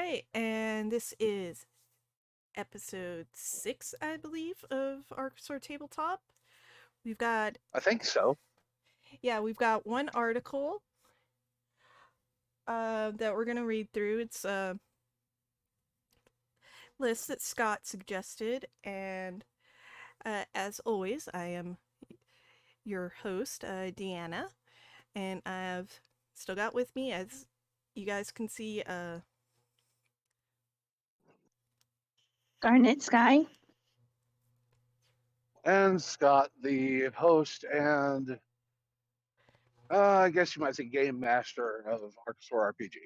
right, and this is episode 6, I believe, of Arcasaur Table Talk. We've got, I think so. we've got one article that we're going to read through. It's a list that Scott suggested, and as always, I am your host, Deanna, and I've still got with me, as you guys can see, GarnetSky. And Scott, the host and I guess you might say game master of Arcasaur RPG.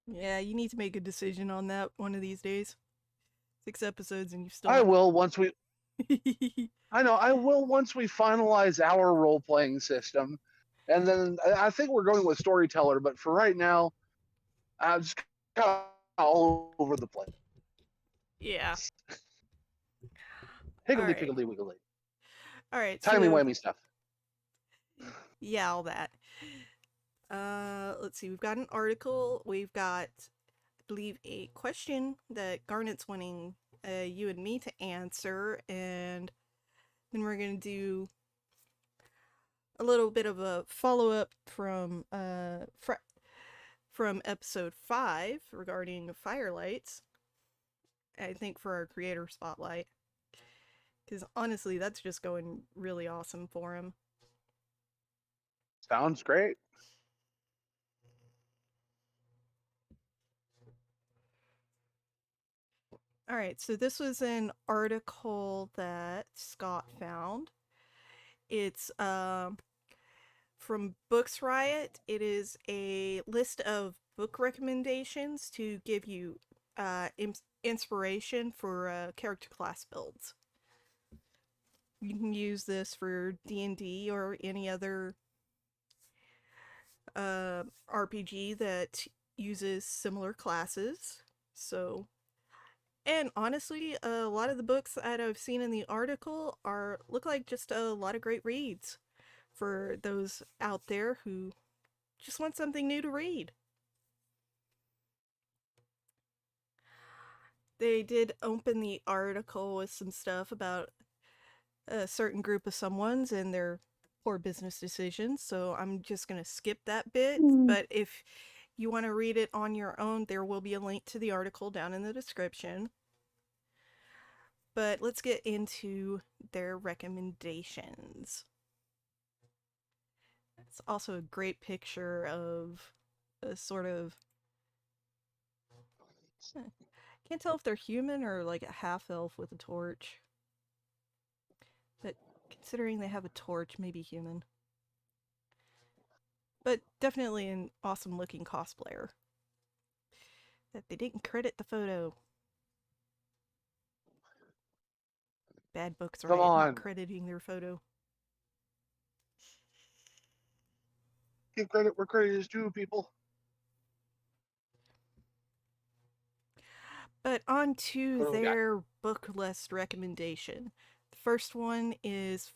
yeah, you need to make a decision on that one of these days. 6 episodes and you still I not... will once we finalize our role playing system. And then I think we're going with storyteller, but for right now, I'm just kind of all over the place. Yeah. Higgledy Alright. piggledy wiggly. Alright, Timey so... wimey stuff. Yeah, all that. Let's see, we've got an article, we've got, I believe, a question that Garnet's wanting you and me to answer, and then we're going to do a little bit of a follow-up from episode 5 regarding Firelights, I think, for our creator spotlight. Because honestly, that's just going really awesome for him. Sounds great. All right, so this was an article that Scott found. It's from Books Riot. It is a list of book recommendations to give you inspiration for character class builds. You can use this for D&D or any other RPG that uses similar classes. So, and honestly, a lot of the books that I've seen in the article look like just a lot of great reads for those out there who just want something new to read. They did open the article with some stuff about a certain group of someones and their poor business decisions, so I'm just going to skip that bit. But if you want to read it on your own, there will be a link to the article down in the description. But let's get into their recommendations. It's also a great picture of a sort of... Can't tell if they're human or like a half-elf with a torch. But considering they have a torch, maybe human. But definitely an awesome-looking cosplayer. That they didn't credit the photo. Bad Books Riot not crediting their photo. Give credit where credit is due, people. But on to their book list recommendation. The first one is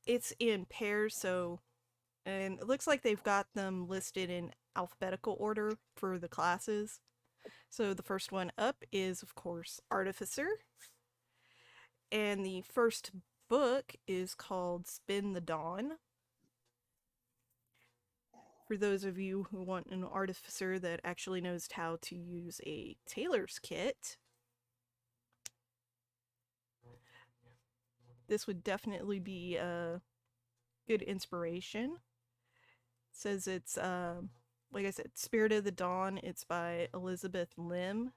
it's in pairs, so, and it looks like they've got them listed in alphabetical order for the classes. So the first one up is, of course, Artificer. And the first book is called Spin the Dawn. For those of you who want an artificer that actually knows how to use a tailor's kit, this would definitely be a good inspiration. It says it's, like I said, Spirit of the Dawn. It's by Elizabeth Lim.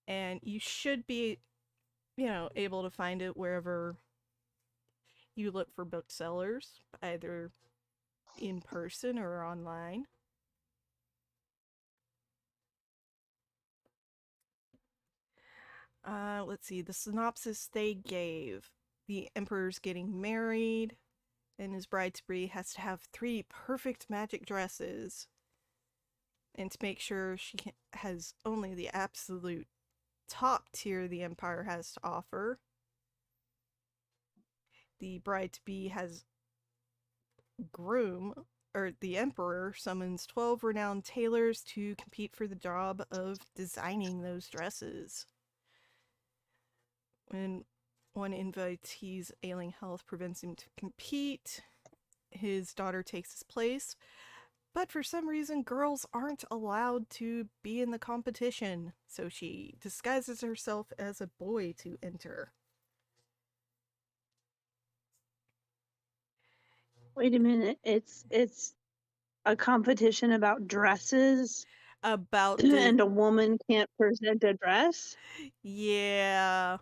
And you should be, able to find it wherever you look for booksellers, either in person or online. Let's see, the synopsis they gave. The Emperor's getting married, and his bride-to-be has to have 3 perfect magic dresses. And to make sure she has only the absolute top tier the Empire has to offer. The bride-to-be has groom, the Emperor summons 12 renowned tailors to compete for the job of designing those dresses. When one invitee's ailing health prevents him to compete, his daughter takes his place. But for some reason, girls aren't allowed to be in the competition, so she disguises herself as a boy to enter. Wait a minute. It's a competition about dresses About and a woman can't present a dress? Yeah.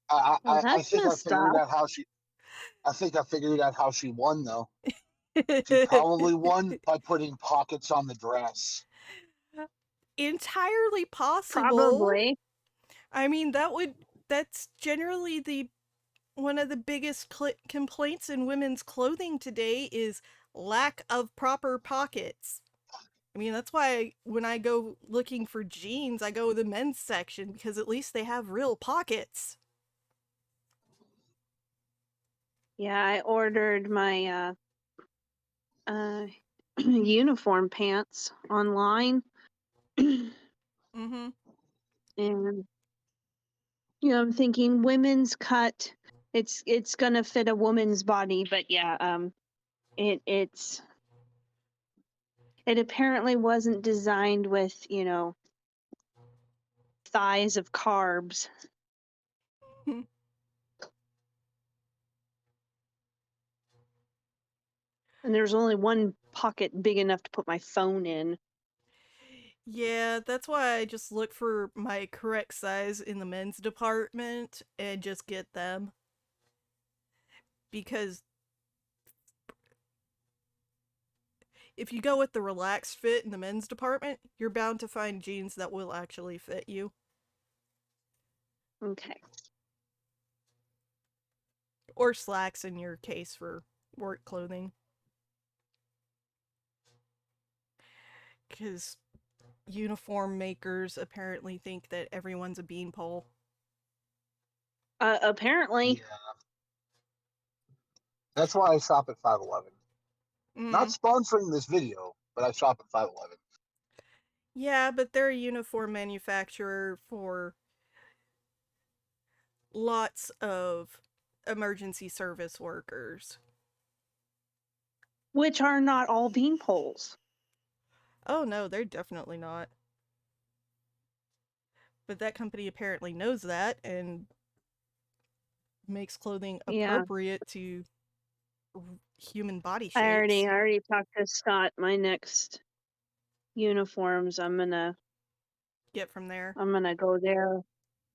I, Well, I, I that's think I messed figured up. out how she. I think I figured out how she won though. She probably won by putting pockets on the dress. Entirely possible. Probably. I mean, that's generally the one of the biggest complaints in women's clothing today is lack of proper pockets. I mean, that's why when I go looking for jeans, I go to the men's section because at least they have real pockets. Yeah, I ordered my uniform pants online. Mm-hmm. And I'm thinking women's cut. It's gonna fit a woman's body, but yeah, it apparently wasn't designed with thighs of carbs. And there's only one pocket big enough to put my phone in. Yeah, that's why I just look for my correct size in the men's department and just get them. Because if you go with the relaxed fit in the men's department, you're bound to find jeans that will actually fit you. Okay. Or slacks in your case for work clothing. Because uniform makers apparently think that everyone's a beanpole. Apparently. Yeah. That's why I shop at 511. Not sponsoring this video, but I shop at 511. Yeah, but they're a uniform manufacturer for lots of emergency service workers. Which are not all beanpoles. Oh no, they're definitely not. But that company apparently knows that and makes clothing appropriate to human body shapes. I already talked to Scott. My next uniforms, I'm gonna get from there. I'm gonna go there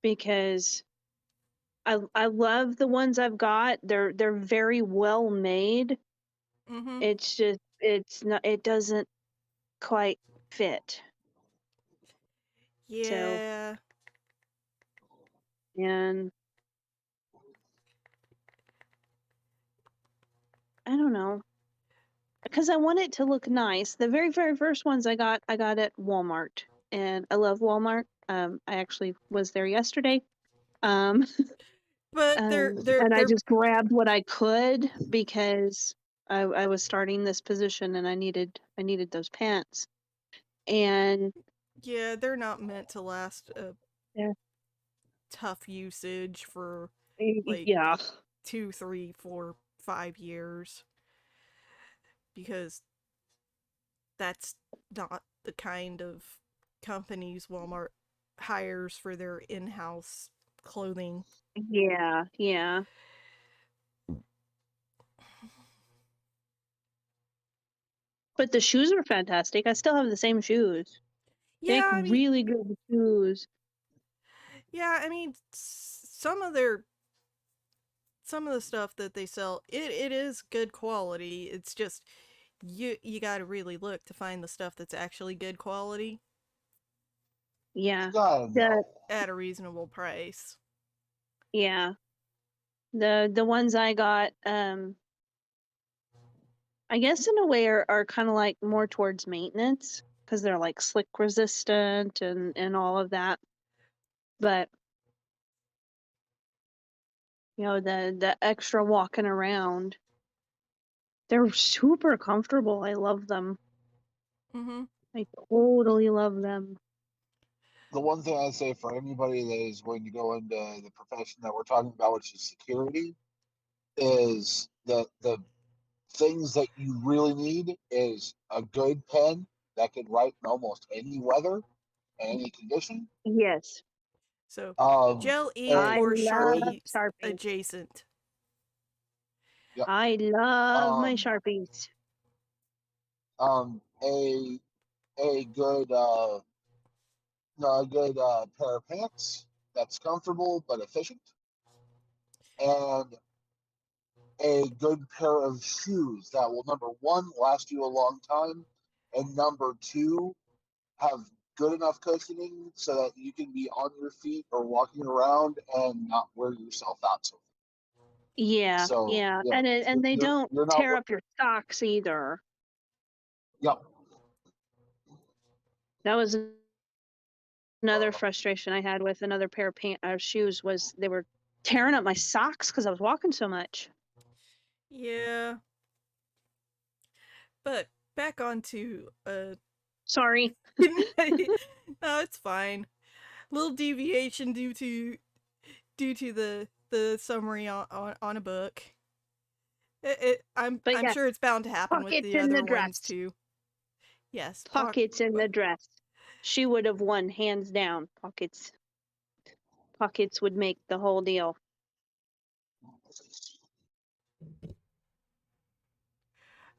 because I love the ones I've got. They're very well made. Mm-hmm. It's just it doesn't quite fit. Yeah. So, and I don't know. Because I want it to look nice. The very, very first ones I got at Walmart. And I love Walmart. I actually was there yesterday. But And I just grabbed what I could because I was starting this position and I needed those pants. And yeah, they're not meant to last a yeah. tough usage for like Yeah. 2, 3, 4, 5 years. Because that's not the kind of companies Walmart hires for their in-house clothing. Yeah, yeah. But the shoes are fantastic. I still have the same shoes. Yeah, They make really good shoes. Yeah, I mean, some of the stuff that they sell, it is good quality. It's just you got to really look to find the stuff that's actually good quality. Yeah. At a reasonable price. Yeah. The ones I got, I guess in a way are kind of like more towards maintenance because they're like slick resistant and all of that. But the extra walking around, They're super comfortable. I love them. Mm-hmm. I totally love them. The one thing I say for anybody that is going to go into the profession that we're talking about, which is security, is the things that you really need is a good pen that can write in almost any weather, any condition. Yes. So, Um, gel ink I a or love good, Sharpie Sharpies. adjacent. yeah, I love my um, Sharpies. a good pair of pants that's comfortable but efficient, and a good pair of shoes that will, number one, last you a long time, and number two, have good enough cushioning so that you can be on your feet or walking around and not wear yourself out. Yeah, So yeah. yeah, And they don't you're not. tear up your socks either. Yep. That was another frustration I had with another pair of shoes was they were tearing up my socks because I was walking so much. Yeah. But back onto Sorry. no, it's fine. Little deviation due to the summary on a book. I'm But yes, sure it's bound to happen with pockets the in the other ones dress. too. Yes, Pockets in the dress. She would have won hands down. Pockets would make the whole deal.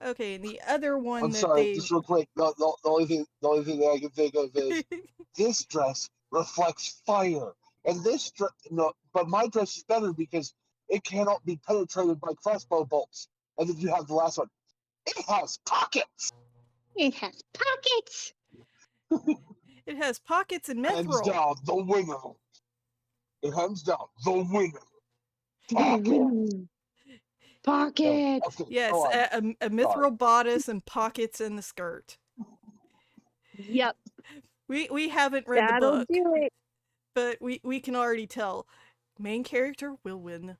Okay, and the other one I'm that sorry, they just real quick. The only thing that I can think of is this dress reflects fire, and this dress no, but my dress is better because it cannot be penetrated by crossbow bolts. And then you have the last one. It has pockets. It has pockets. it has pockets and Hands mithril. down, the winner. It hands down, the winner. The Pocket. winner. Pockets. Okay, go Yes, on. a mithril bodice and pockets in the skirt. Yep. We haven't read the That'll book, do it. but we can already tell main character will win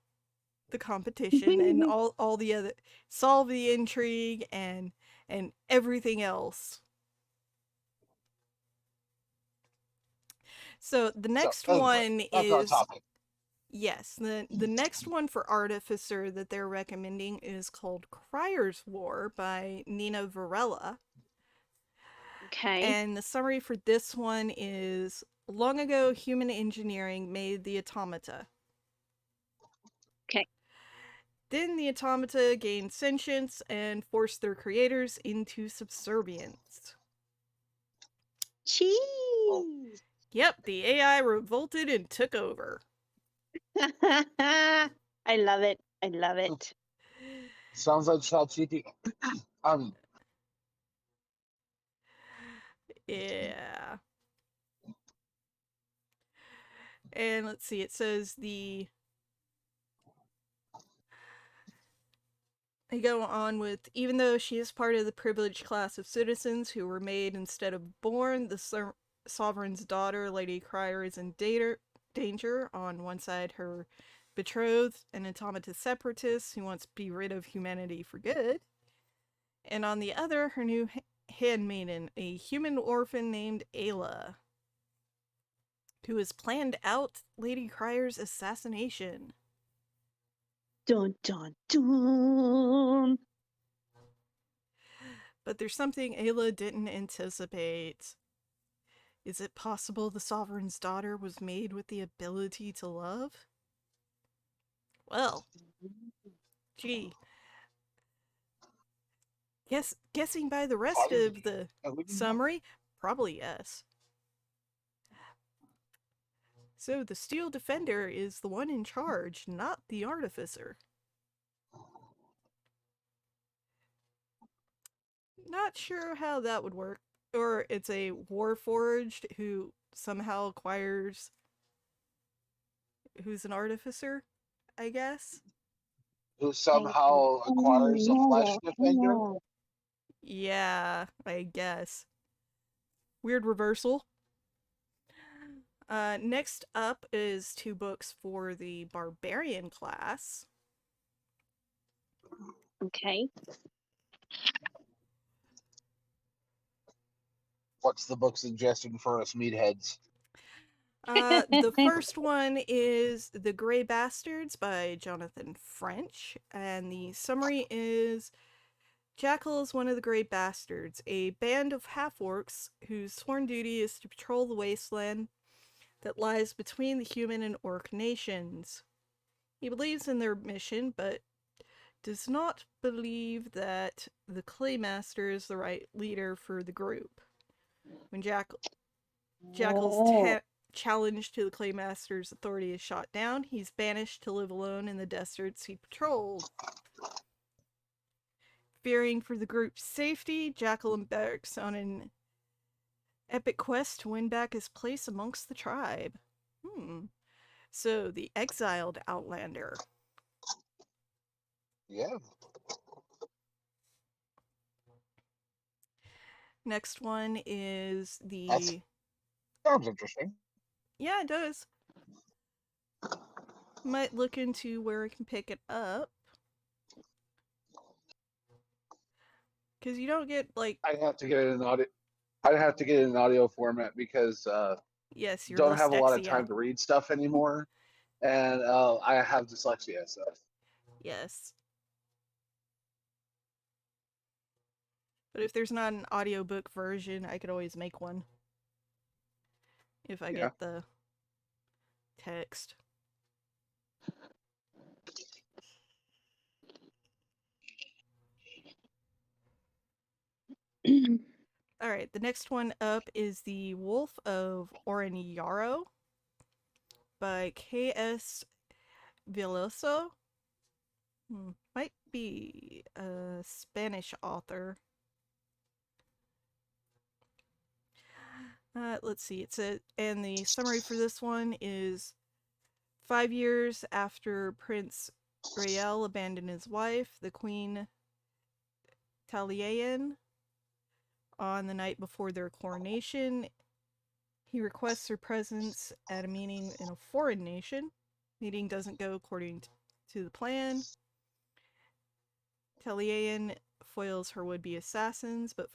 the competition and all the other solve the intrigue and everything else. So the next Anyway, one back on is topic. yes, the next one for Artificer that they're recommending is called Crier's War by Nina Varela. Okay. And the summary for this one is long ago human engineering made the automata. Okay. Then the automata gained sentience and forced their creators into subservience. Cheese. Yep, the AI revolted and took over. I love it. I love it. Sounds like ChatGPT. Yeah. And let's see, it says they go on with, even though she is part of the privileged class of citizens who were made instead of born, the sovereign's daughter, Lady Crier, is in danger. On one side, her betrothed, an automata separatist who wants to be rid of humanity for good. And on the other, her new handmaiden, a human orphan named Ayla, who has planned out Lady Crier's assassination. Dun dun dun. But there's something Ayla didn't anticipate. Is it possible the Sovereign's daughter was made with the ability to love? Well, gee. Guessing by the rest of the summary, probably yes. So the Steel Defender is the one in charge, not the Artificer. Not sure how that would work. Or it's a Warforged who somehow acquires who's an artificer, I guess. Who somehow acquires a flesh defender. Yeah, I guess. Weird reversal. Next up is 2 books for the Barbarian class. Okay. What's the book suggestion for us meatheads? The first one is The Grey Bastards by Jonathan French, and the summary is Jackal is one of the Grey Bastards, a band of half-orcs whose sworn duty is to patrol the wasteland that lies between the human and orc nations. He believes in their mission, but does not believe that the Claymaster is the right leader for the group. When Jackal's challenge to the Claymaster's authority is shot down, he's banished to live alone in the deserts he patrolled. Fearing for the group's safety, Jackal embarks on an epic quest to win back his place amongst the tribe. So, the exiled Outlander. Yeah. Next one is the... Sounds interesting. Yeah, it does. Might look into where I can pick it up. Because you don't get, like... I'd have to get it in audio. I'd have to get it in audio format because yes, you're don't have a lot of dyslexia. time to read stuff anymore, and I have dyslexia. So yes. But if there's not an audiobook version, I could always make one. If I get the text. Alright, the next one up is The Wolf of Orenyaro by K.S. Veloso. Might be a Spanish author. Let's see. And the summary for this one is 5 years after Prince Rael abandoned his wife, the Queen Taliesin, on the night before their coronation, he requests her presence at a meeting in a foreign nation. Meeting doesn't go according to the plan. Taliesin foils her would-be assassins, but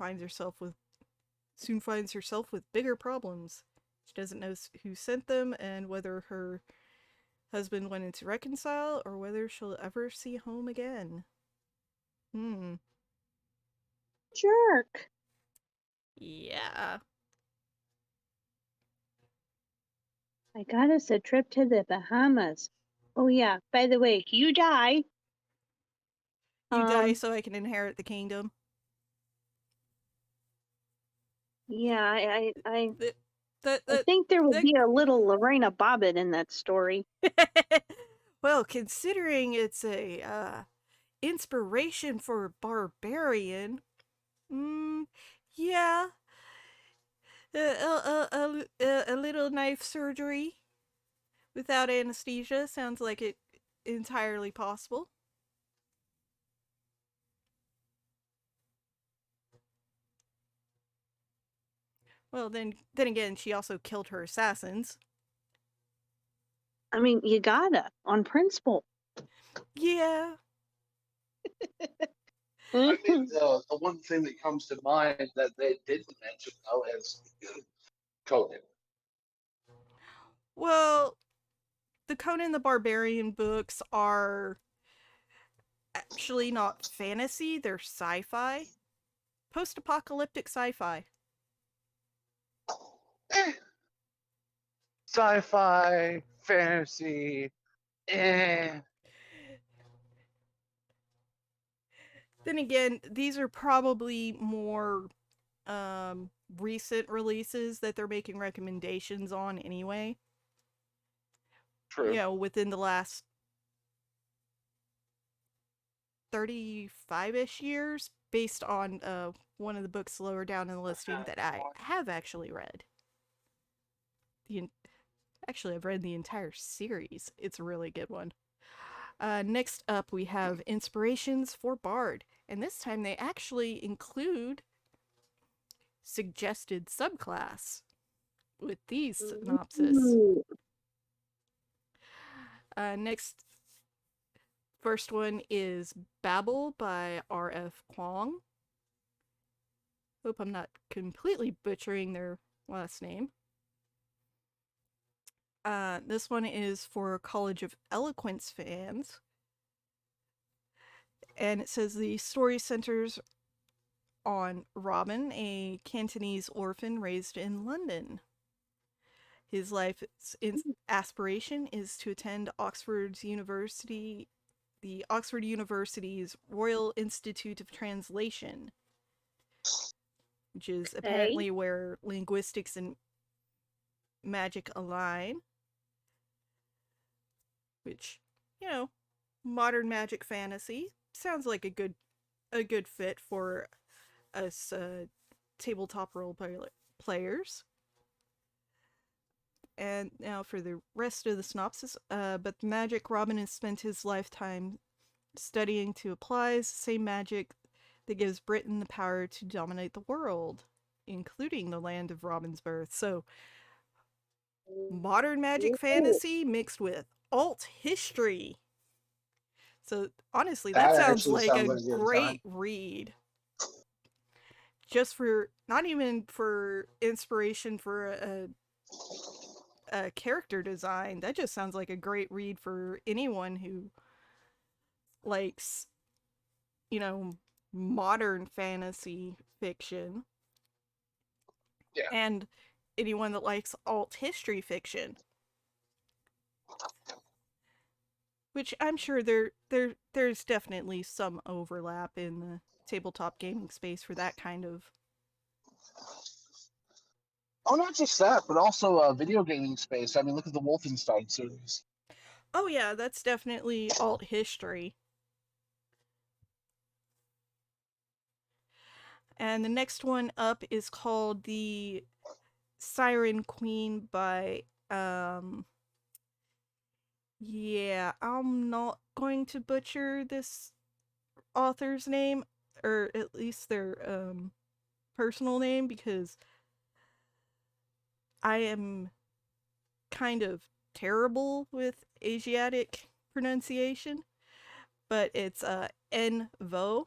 soon finds herself with bigger problems. She doesn't know who sent them and whether her husband went into reconcile or whether she'll ever see home again. Jerk. Yeah. I got us a trip to the Bahamas. Oh yeah, by the way, you die. You die so I can inherit the kingdom. Yeah, I think there would be a little Lorena Bobbitt in that story. Well, considering it's a inspiration for Barbarian, yeah, a little knife surgery without anesthesia sounds like it entirely possible. Well, then again, she also killed her assassins. I mean, you gotta, on principle. Yeah. I mean, the one thing that comes to mind that they didn't mention, though, is Conan. Well, the Conan the Barbarian books are actually not fantasy, they're sci-fi. Post-apocalyptic sci-fi. Sci-fi, fantasy, Then again, these are probably more recent releases that they're making recommendations on anyway. True. You know, within the last 35-ish years, based on one of the books lower down in the listing that I have actually read. Actually, I've read the entire series. It's a really good one. Next up, we have Inspirations for Bard. And this time they actually include suggested subclass with these synopsis. Next, first one is Babel by R.F. Kuang. Hope I'm not completely butchering their last name. This one is for College of Eloquence fans. And it says the story centers on Robin, a Cantonese orphan raised in London. His life's aspiration is to attend Oxford University, the Oxford University's Royal Institute of Translation, which is apparently where linguistics and magic align. Which, you know, modern magic fantasy sounds like a good fit for us tabletop role players. And now for the rest of the synopsis. But magic Robin has spent his lifetime studying to apply the same magic that gives Britain the power to dominate the world, including the land of Robin's birth. So, modern magic fantasy mixed with alt history. So, honestly, that sounds like a great read. Just for, not even for inspiration for a character design, that just sounds like a great read for anyone who likes, you know, modern fantasy fiction. Yeah. And anyone that likes alt history fiction. Which I'm sure there's definitely some overlap in the tabletop gaming space for that kind of. Oh, not just that, but also video gaming space. I mean, look at the Wolfenstein series. Oh yeah, that's definitely alt history. And the next one up is called The Siren Queen by yeah, I'm not going to butcher this author's name, or at least their personal name, because I am kind of terrible with Asiatic pronunciation, but it's N-Vo.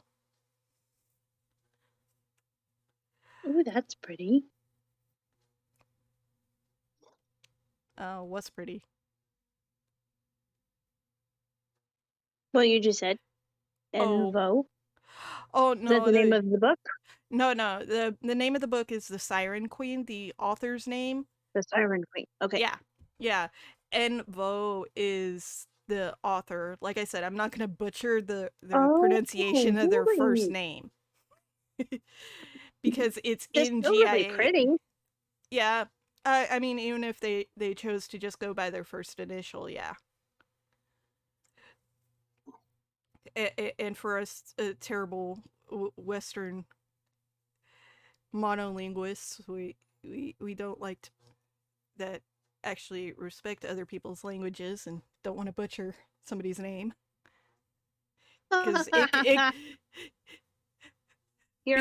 Ooh, that's pretty. What's pretty? What you just said. Envo. Oh Is no, that the name of the book? No. The name of the book is The Siren Queen, the author's name. The Siren Queen. Okay. Yeah. N-Vo is the author. Like I said, I'm not gonna butcher the pronunciation of their first name. Because it's in GIA. Really pretty. Yeah. I mean, even if they chose to just go by their first initial, yeah. And for us terrible Western monolinguists, we don't like that actually respect other people's languages and don't want to butcher somebody's name. Because You're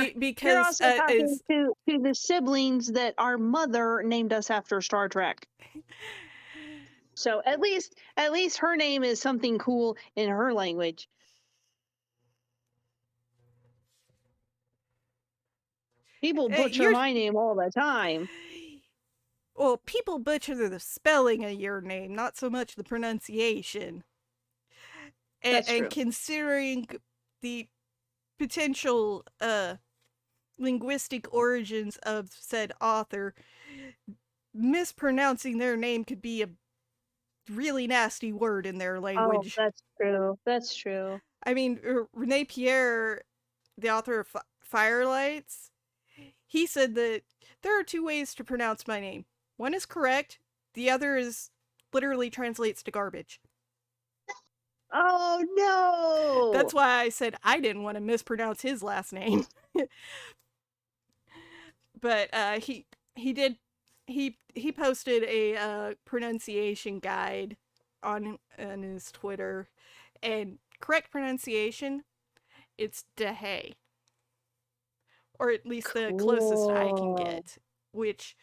also talking to the siblings that our mother named us after Star Trek. So at least her name is something cool in her language. People butcher my name all the time. Well, people butcher the spelling of your name, not so much the pronunciation. That's true. And considering the potential linguistic origins of said author, mispronouncing their name could be a really nasty word in their language. Oh, that's true. That's true. I mean, Rene-Pier, the author of Firelights, he said that there are two ways to pronounce my name. One is correct, the other is literally translates to garbage. Oh no! That's why I said I didn't want to mispronounce his last name. But he posted a pronunciation guide on his Twitter, and correct pronunciation, it's DeHay. Or at least the closest I can get, which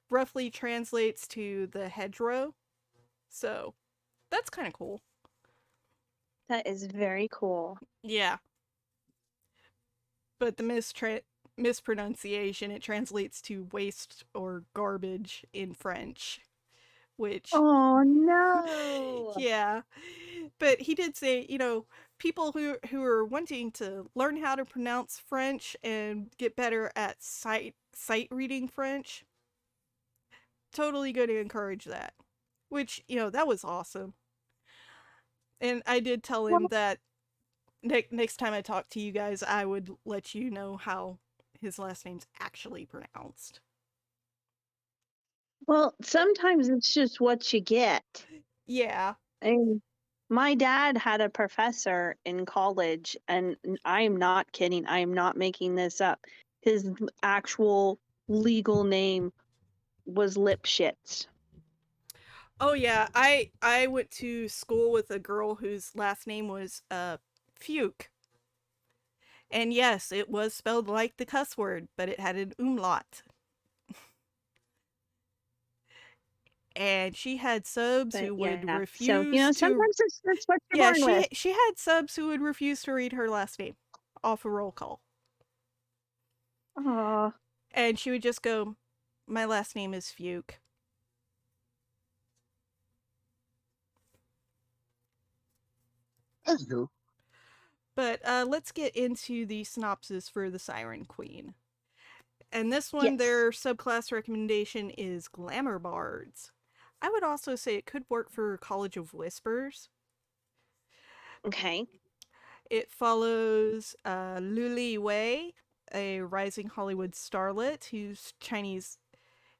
roughly translates to the hedgerow. So that's kind of cool. That is very cool. Yeah. But the mispronunciation. It translates to waste or garbage in French, which Oh no. yeah. But he did say, people who are wanting to learn how to pronounce French and get better at sight reading French, totally going to encourage that. Which, that was awesome. And I did tell him that next time I talk to you guys, I would let you know how his last name's actually pronounced. Well, sometimes it's just what you get. Yeah. And my dad had a professor in college, and I am not kidding. I am not making this up. His actual legal name was Lipschitz. Oh yeah, I went to school with a girl whose last name was Fuke. And yes, it was spelled like the cuss word, but it had an umlaut. And she had subs who would refuse so, sometimes that's what you're born with. she had subs who would refuse to read her last name off a roll call. Aww. And she would just go, "My last name is Fuke." Anywho. But let's get into the synopsis for the Siren Queen. And this one, their subclass recommendation is Glamour Bards. I would also say it could work for College of Whispers. Okay. It follows Luli Wei, a rising Hollywood starlet whose Chinese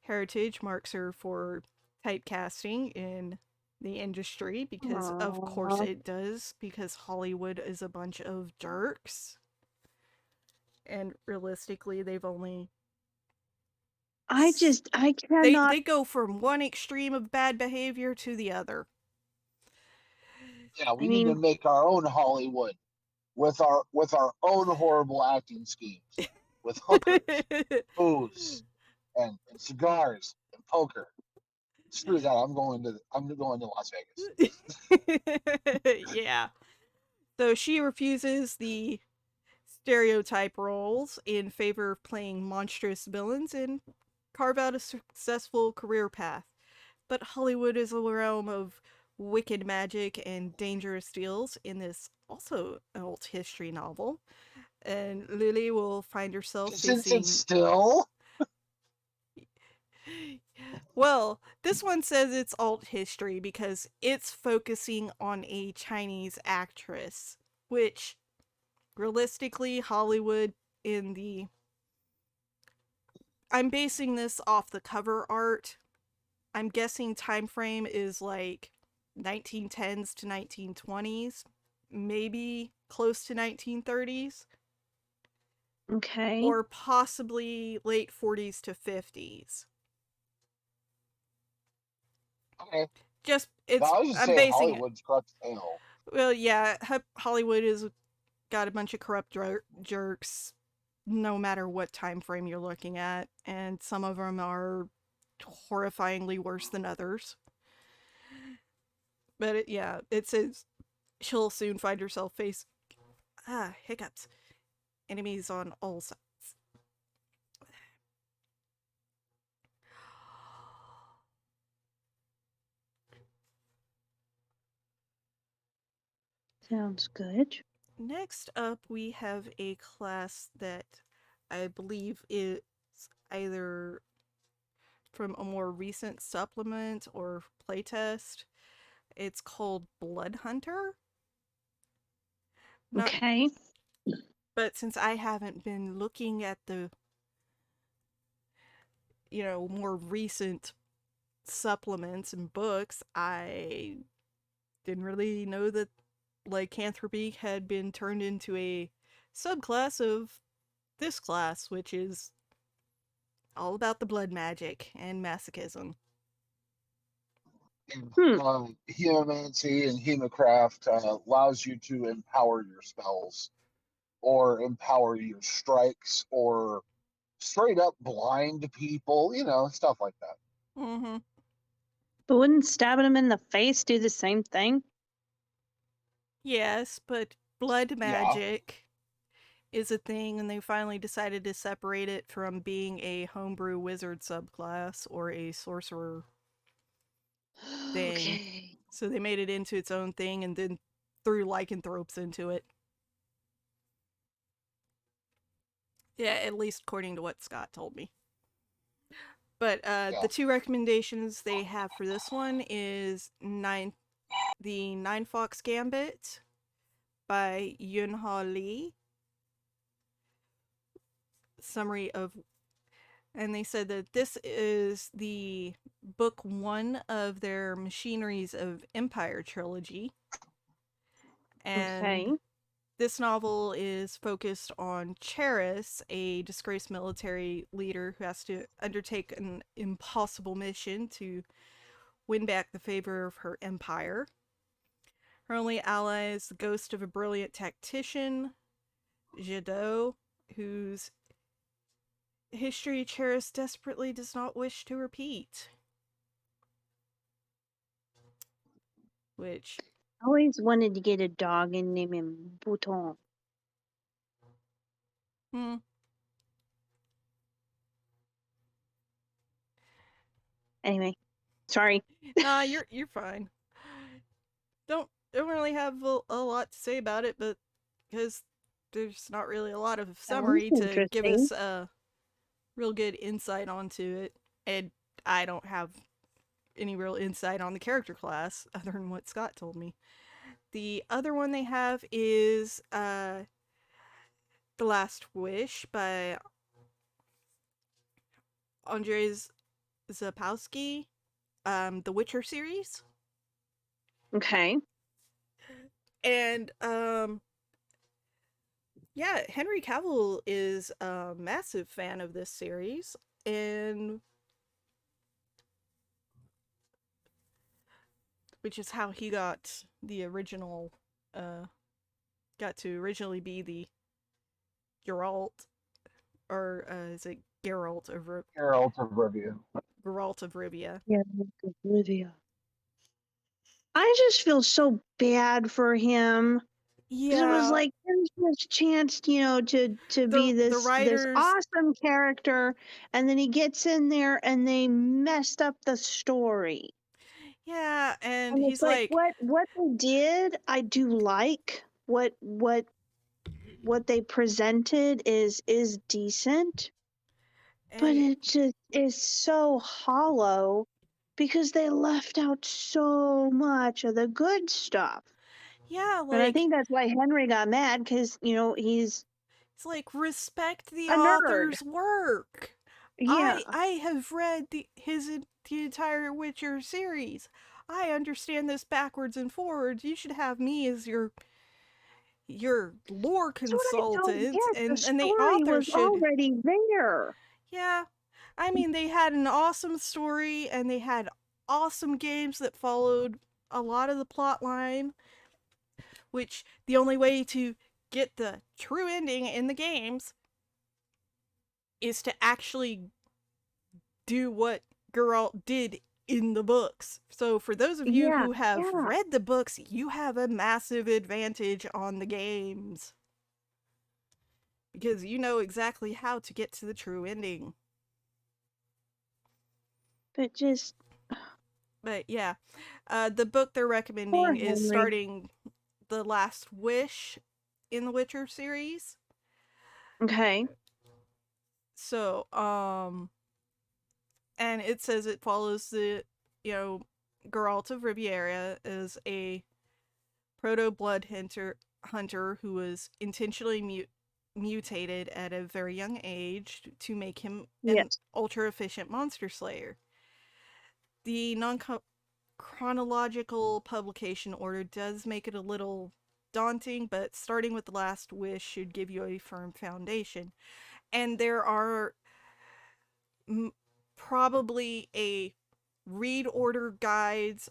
heritage marks her for typecasting in the industry, because of course it does, because Hollywood is a bunch of jerks. And realistically, they've only... I cannot... They go from one extreme of bad behavior to the other. Yeah, we need to make our own Hollywood with our own horrible acting schemes, with hookers, booze, and cigars and poker. Screw that! I'm going to Las Vegas. Yeah. So she refuses the stereotype roles in favor of playing monstrous villains and carve out a successful career path. But Hollywood is a realm of wicked magic and dangerous deals in this also alt history novel. And Lily will find herself facing... still? Well, this one says it's alt history because it's focusing on a Chinese actress, which realistically, Hollywood in the... I'm basing this off the cover art. I'm guessing time frame is like 1910s to 1920s, maybe close to 1930s. Okay. Or possibly late 40s to 50s. Okay. Just, it's... I'm basing Hollywood's corrupt tail. Well, yeah, Hollywood has got a bunch of corrupt jerks, no matter what time frame you're looking at, and some of them are horrifyingly worse than others. But it says she'll soon find herself face hiccups, enemies on all sides. Sounds good. Next up, we have a class that I believe is either from a more recent supplement or playtest. It's called Blood Hunter. Okay. But since I haven't been looking at the, more recent supplements and books, I didn't really know that lycanthropy had been turned into a subclass of this class, which is all about the blood magic and masochism. Hemomancy and hemocraft allows you to empower your spells, or empower your strikes, or straight up blind people, stuff like that. Mm-hmm. But wouldn't stabbing them in the face do the same thing? Yes, but blood magic is a thing, and they finally decided to separate it from being a homebrew wizard subclass or a sorcerer thing. Okay. So they made it into its own thing and then threw lycanthropes into it. Yeah, at least according to what Scott told me. But the two recommendations they have for this one is the Nine Fox Gambit by Yunha Lee. Summary of, and they said that this is the book 1 of their Machineries of Empire trilogy. And this novel is focused on Cheris, a disgraced military leader who has to undertake an impossible mission to win back the favor of her empire. Her only ally is the ghost of a brilliant tactician, Jadot, whose history Cheris desperately does not wish to repeat. Which... I always wanted to get a dog and name him Bouton. Anyway, sorry. Nah, you're fine. Don't really have a lot to say about it, but because there's not really a lot of summary to give us a real good insight onto it, and I don't have any real insight on the character class other than what Scott told me. The other one they have is The Last Wish by Andrzej Zapowski, the Witcher series. Okay. And yeah, Henry Cavill is a massive fan of this series, and which is how he got the original got to originally be the Geralt, or is it Geralt of Rivia? Geralt of Rivia. Geralt of Rivia. Geralt of Rivia. I just feel so bad for him. Yeah, it was like there's this chance, to be this awesome character, and then he gets in there and they messed up the story. Yeah, and it's he's like, what they did, I do like. What they presented is decent, but it just is so hollow because they left out so much of the good stuff. Yeah, like, and I think that's why Henry got mad, because he's like, respect the a author's nerd. work. Yeah, I have read the entire Witcher series. I understand this backwards and forwards. You should have me as your lore consultant, and the author was already there. Yeah, I mean, they had an awesome story, and they had awesome games that followed a lot of the plot line, which the only way to get the true ending in the games is to actually do what Geralt did in the books. So for those of you who have read the books, you have a massive advantage on the games, because you know exactly how to get to the true ending. But yeah, the book they're recommending is starting The Last Wish in the Witcher series. Okay. So, and it says it follows the, Geralt of Rivia as a proto-blood hunter who was intentionally mutated at a very young age to make him an ultra-efficient monster slayer. The non-chronological publication order does make it a little daunting, but starting with The Last Wish should give you a firm foundation. And there are probably a read order guides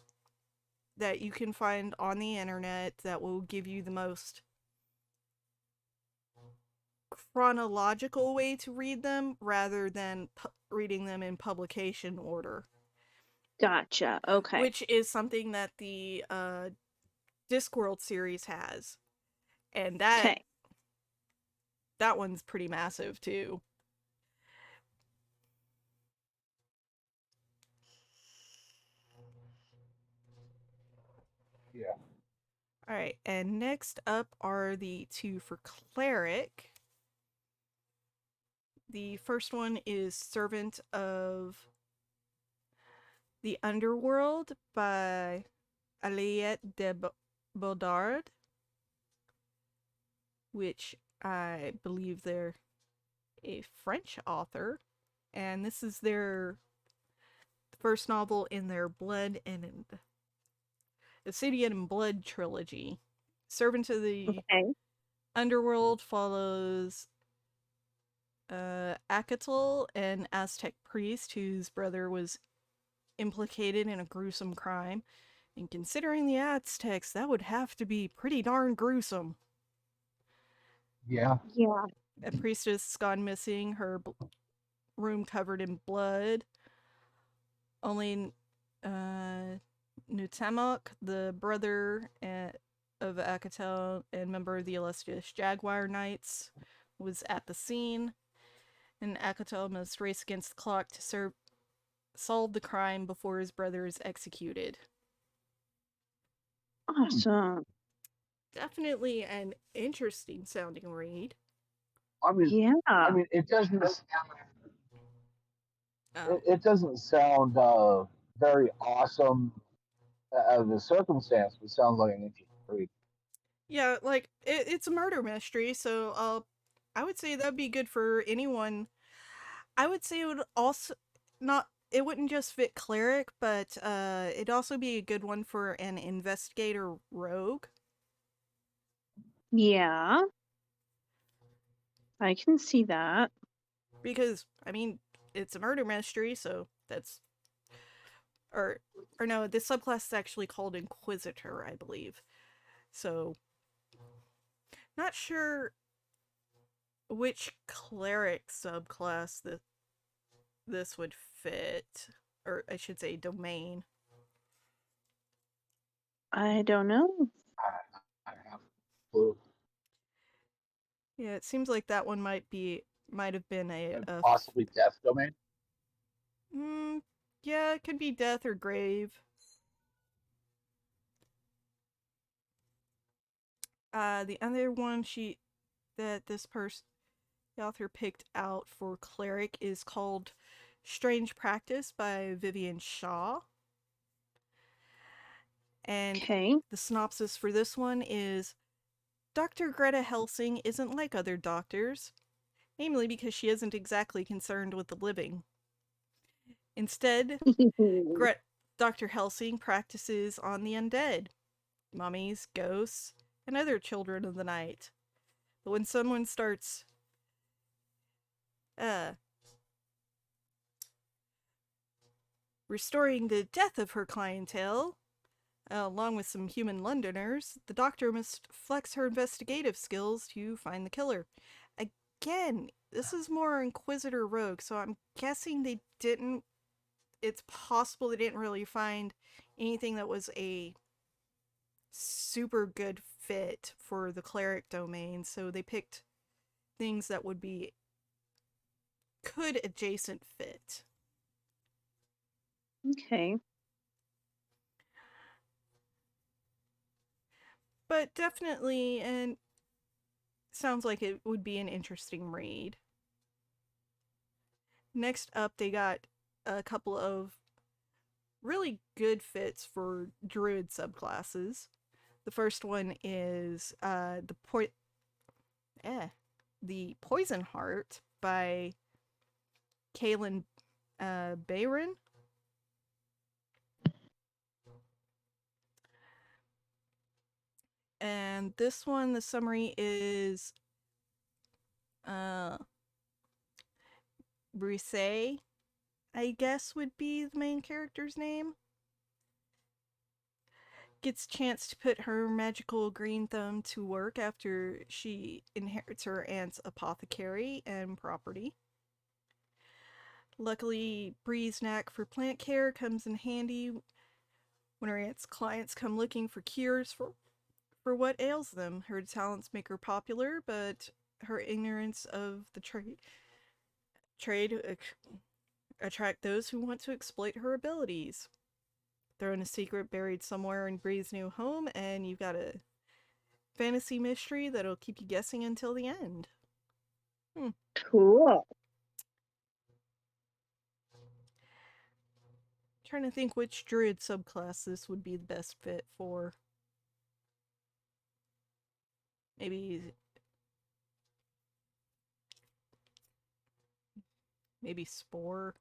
that you can find on the internet that will give you the most chronological way to read them, rather than reading them in publication order. Gotcha. Okay. Which is something that the Discworld series has. And that that one's pretty massive too. Yeah. All right, and next up are the two for cleric. The first one is Servant of the Underworld by Aliette de Baudard, which I believe they're a French author, and this is their first novel in their Blood and Obsidian and Blood trilogy. Servant of the Underworld follows Acatl, an Aztec priest whose brother was implicated in a gruesome crime. And considering the Aztecs, that would have to be pretty darn gruesome. Yeah. Yeah. A priestess has gone missing, her room covered in blood. Only Nutamok, the brother of Akatel and member of the illustrious Jaguar Knights, was at the scene. And Akatel must race against the clock to solve the crime before his brother is executed. Awesome. Definitely an interesting sounding read. I mean, it doesn't. It doesn't sound very awesome as a circumstance, but it sounds like an interesting read. Yeah, like it's a murder mystery, so I would say that'd be good for anyone. I would say it would also not. It wouldn't just fit cleric, but it'd also be a good one for an investigator rogue. Yeah. I can see that. Because, I mean, it's a murder mystery, so that's... Or no, this subclass is actually called Inquisitor, I believe. So, not sure which cleric subclass this would fit. Or I should say domain. I don't know. I have a clue. Yeah, it seems like that one might have been a possibly death domain. Yeah, it could be death or grave. The other one that this person, the author, picked out for cleric is called Strange Practice by Vivian Shaw. And the synopsis for this one is Dr. Greta Helsing isn't like other doctors, namely because she isn't exactly concerned with the living. Instead, Dr. Helsing practices on the undead, mummies, ghosts, and other children of the night. But when someone starts restoring the death of her clientele, along with some human Londoners, the doctor must flex her investigative skills to find the killer. Again, this is more Inquisitor Rogue, so I'm guessing they didn't... It's possible they didn't really find anything that was a super good fit for the cleric domain, so they picked things that could adjacent fit. Okay. But definitely, and sounds like it would be an interesting read. Next up, they got a couple of really good fits for druid subclasses. The first one is the Poison Heart by Kaylin Bayron. And this one, the summary is Brise, I guess would be the main character's name. Gets a chance to put her magical green thumb to work after she inherits her aunt's apothecary and property. Luckily, Bree's knack for plant care comes in handy when her aunt's clients come looking for cures for what ails them. Her talents make her popular, but her ignorance of the trade attract those who want to exploit her abilities. Throw in a secret buried somewhere in Bree's new home, and you've got a fantasy mystery that'll keep you guessing until the end. Cool. Trying to think which druid subclass this would be the best fit for. Maybe Spore.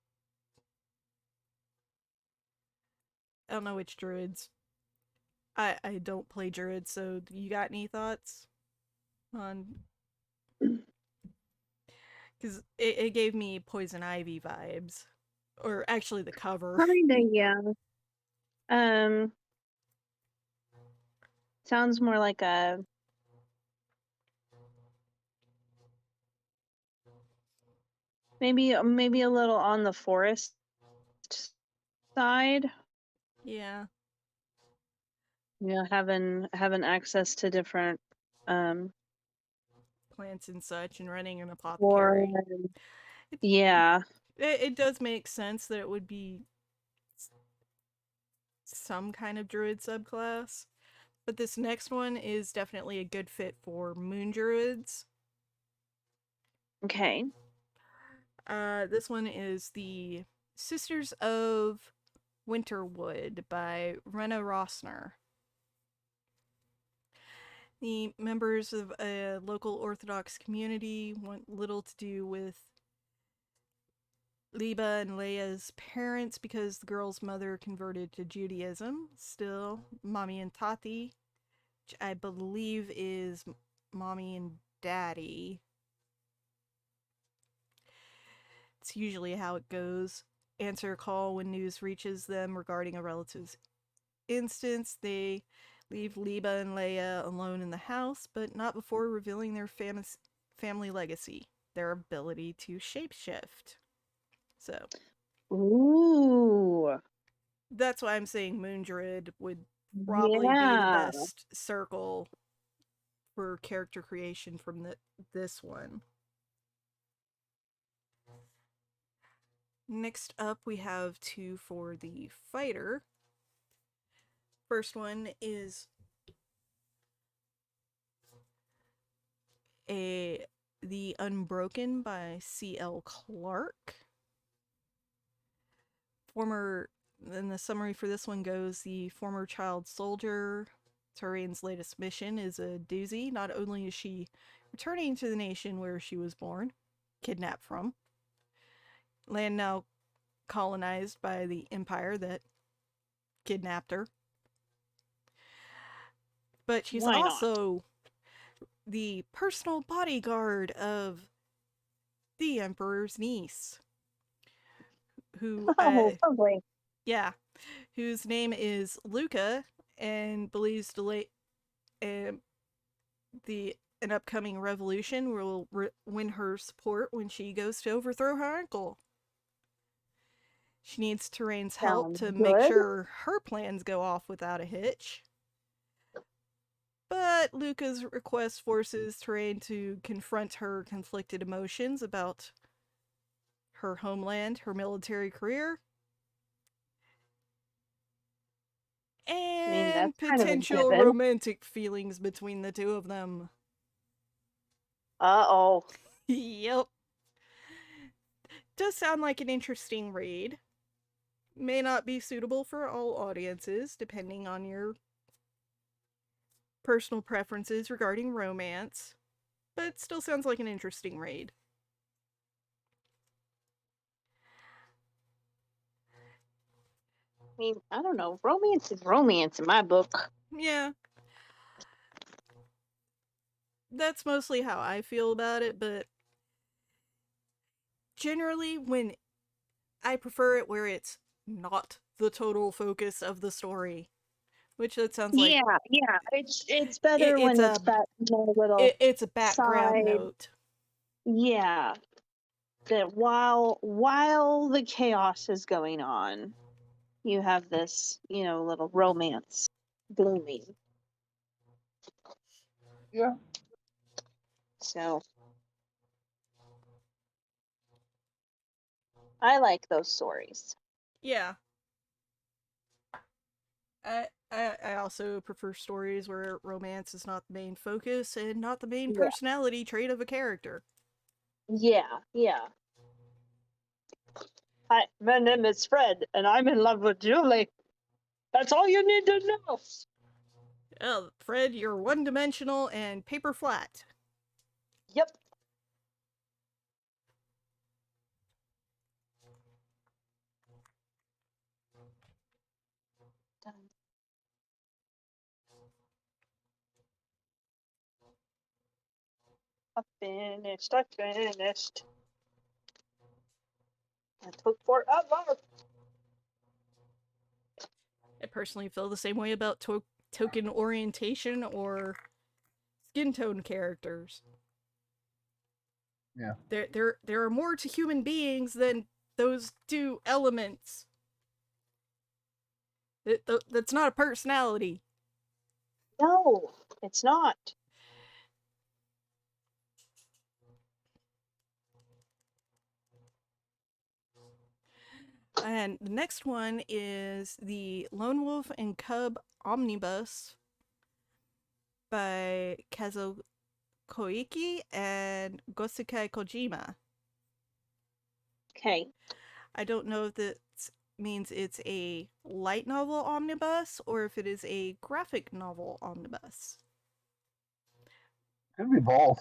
I don't know which druids. I don't play druids, so you got any thoughts on? Because it gave me Poison Ivy vibes, or actually the cover. Kinda, yeah. Sounds more like a maybe a little on the forest side. Yeah. You know, having access to different Plants and such, and running an flora. apothecary. Yeah. It does make sense that it would be some kind of druid subclass. But this next one is definitely a good fit for moon druids. Okay. This one is the Sisters of Winterwood by Rene-Pier. The members of a local Orthodox community want little to do with Liba and Leia's parents because the girl's mother converted to Judaism. Still, Mommy and Tati, which I believe is Mommy and Daddy. It's usually how it goes. Answer a call when news reaches them regarding a relative's instance. They leave Liba and Leia alone in the house, but not before revealing their family legacy, their ability to shapeshift. So, ooh, that's why I'm saying Moon Druid would probably be the best circle for character creation from this one. Next up, we have two for the fighter. First one is The Unbroken by C.L. Clark. Then the summary for this one goes, the former child soldier, Turian's latest mission is a doozy. Not only is she returning to the nation where she was born, kidnapped from, land now colonized by the empire that kidnapped her, but she's also the personal bodyguard of the Emperor's niece, who whose name is Luca, and believes an upcoming revolution will win her support when she goes to overthrow her uncle. She needs Turian's help to make sure her plans go off without a hitch. But Luca's request forces Turian to confront her conflicted emotions about her homeland, her military career, and potential romantic feelings between the two of them. Uh-oh. Yep. Does sound like an interesting read. May not be suitable for all audiences, depending on your personal preferences regarding romance, but still sounds like an interesting read. I mean, I don't know. Romance is romance in my book. Yeah. That's mostly how I feel about it, but generally, when I prefer it where it's not the total focus of the story, which that sounds like it's better when it's that little it's a background note. Yeah, that while the chaos is going on, you have this little romance blooming. Yeah. So I like those stories. Yeah. I also prefer stories where romance is not the main focus and not the main personality trait of a character. Yeah, yeah. Hi, my name is Fred, and I'm in love with Julie. That's all you need to know. Oh, Fred, you're one-dimensional and paper flat. Yep. Done. I finished. I took forever. I personally feel the same way about token orientation or skin tone characters. Yeah. There are more to human beings than those two elements. That's not a personality. No, it's not. And the next one is the Lone Wolf and Cub Omnibus by Kazuo Koike and Gosuke Kojima. Okay. I don't know if that means it's a light novel omnibus or if it is a graphic novel omnibus. Could be both.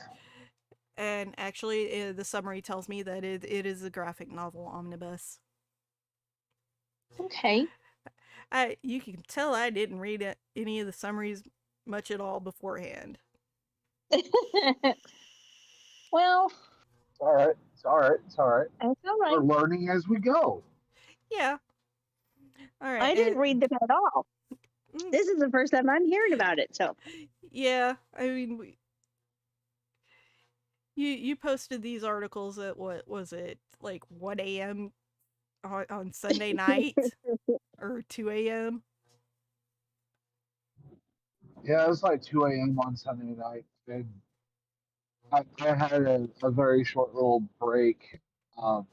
And actually, the summary tells me that it is a graphic novel omnibus. Okay. You can tell I didn't read any of the summaries much at all beforehand. Well, It's all right. It's all right. We're learning as we go. Yeah. All right. I didn't read them at all. This is the first time I'm hearing about it, so. Yeah, I mean, you posted these articles at, what was it, like 1 a.m. on Sunday night? Or 2 a.m.? Yeah, it was like 2 a.m. on Sunday night. And I had a very short little break. Not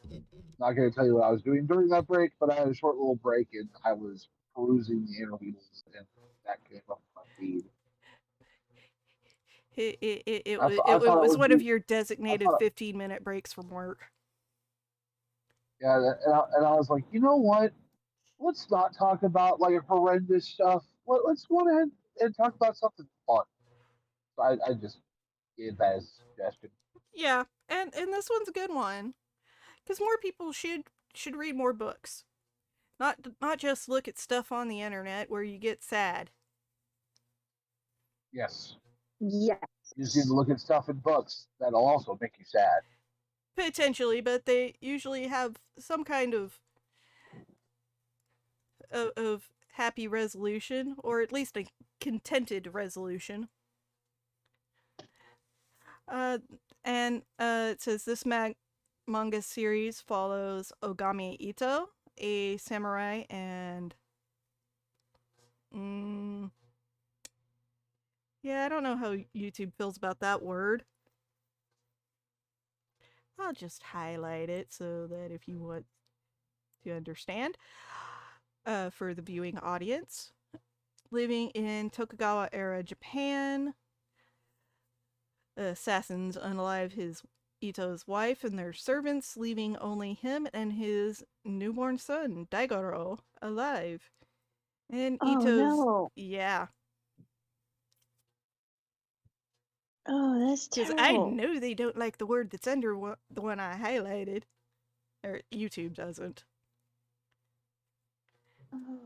going to tell you what I was doing during that break, but I had a short little break and I was perusing the interviews and that came up my feed. It was one of your designated 15-minute breaks from work. Yeah, and I was like, you know what? Let's not talk about like horrendous stuff. Let's go ahead and talk about something fun. So I just gave that as a suggestion. Yeah, and this one's a good one, because more people should read more books, not just look at stuff on the internet where you get sad. Yes. Yes. You just need to look at stuff in books that'll also make you sad. Potentially, but they usually have some kind of happy resolution, or at least a contented resolution. And it says this manga series follows Ogami Ito, a samurai, and yeah, I don't know how YouTube feels about that word. I'll just highlight it so that if you want to understand, for the viewing audience. Living in Tokugawa era Japan, assassins unalive Ito's wife and their servants, leaving only him and his newborn son, Daigoro, alive. And Ito's... Yeah. Oh, that's terrible. Because I know they don't like the word that's under the one I highlighted. Or YouTube doesn't. Oh.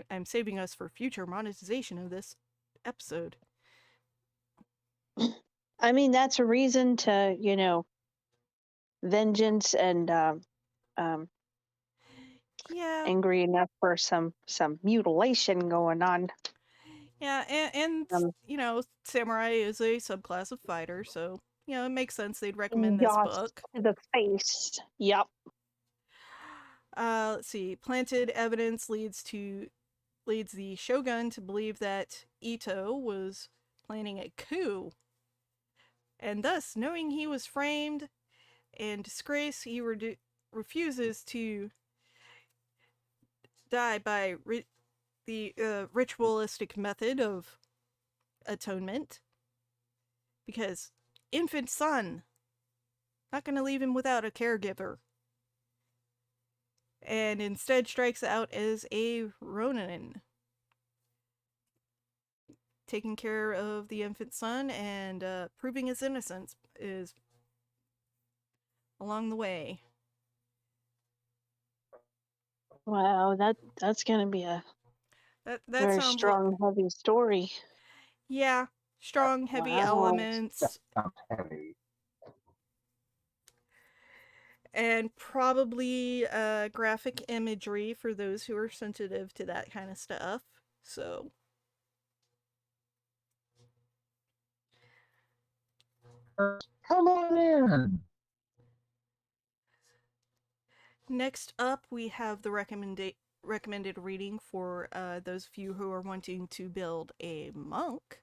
I'm saving us for future monetization of this episode. I mean, that's a reason to, vengeance and yeah, angry enough for some mutilation going on. Yeah, and samurai is a subclass of fighter, so it makes sense they'd recommend this book. The face. Yep. Let's see. Planted evidence leads the shogun to believe that Ito was planning a coup, and thus, knowing he was framed and disgraced, he refuses to die by the ritualistic method of atonement, because infant son, not gonna leave him without a caregiver, and instead strikes out as a Ronin, taking care of the infant son and proving his innocence is along the way. Wow, that's gonna be a That very sounds strong, heavy story. Yeah, strong, heavy Wow. elements. Sounds heavy. And probably graphic imagery for those who are sensitive to that kind of stuff. So, Come on in. next up, we have the recommended reading for those of you who are wanting to build a monk.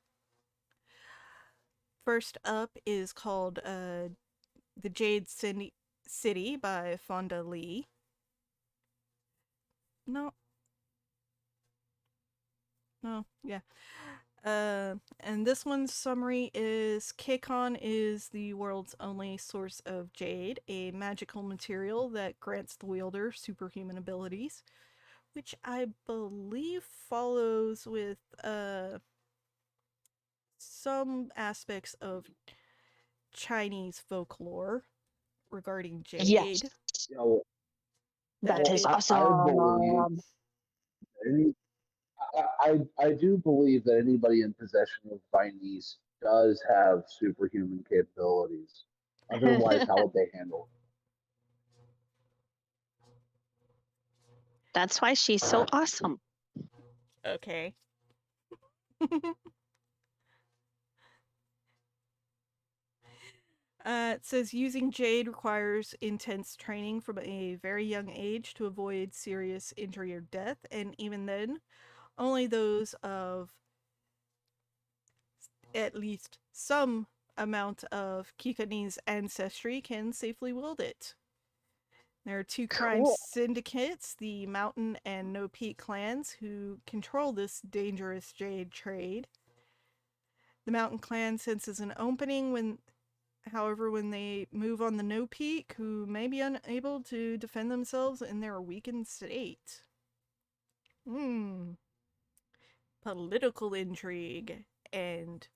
First up is called The Jade City by Fonda Lee. No, yeah. And this one's summary is Keikon is the world's only source of jade, a magical material that grants the wielder superhuman abilities, which I believe follows with some aspects of Chinese folklore regarding jade. Yes. That is awesome. I do believe that anybody in possession of Chinese does have superhuman capabilities. Otherwise, how would they handle That's why she's so awesome. Okay. It says using jade requires intense training from a very young age to avoid serious injury or death, and even then, only those of at least some amount of Kikani's ancestry can safely wield it. There are two crime syndicates, the Mountain and No Peak clans, who control this dangerous jade trade. The Mountain clan senses an opening when they move on the No Peak, who may be unable to defend themselves in their weakened state. Political intrigue and,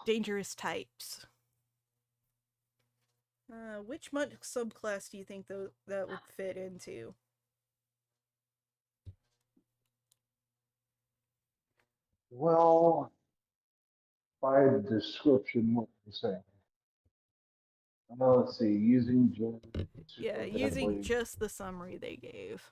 dangerous types. Which monk subclass do you think that would fit into? Well, by description, what you're saying. Let's see, using Yeah, using just the summary they gave.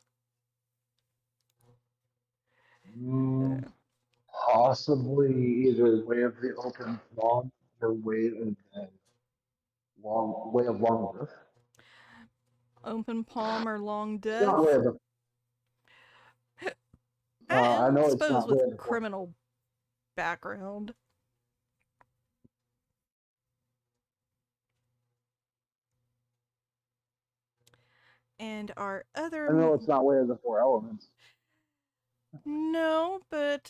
Possibly either Way of the Open Palm or Way of Long Death. Open palm or long It's death? not Way of the I know it's not with criminal background. And our other... I know it's not Way of the Four Elements. No, but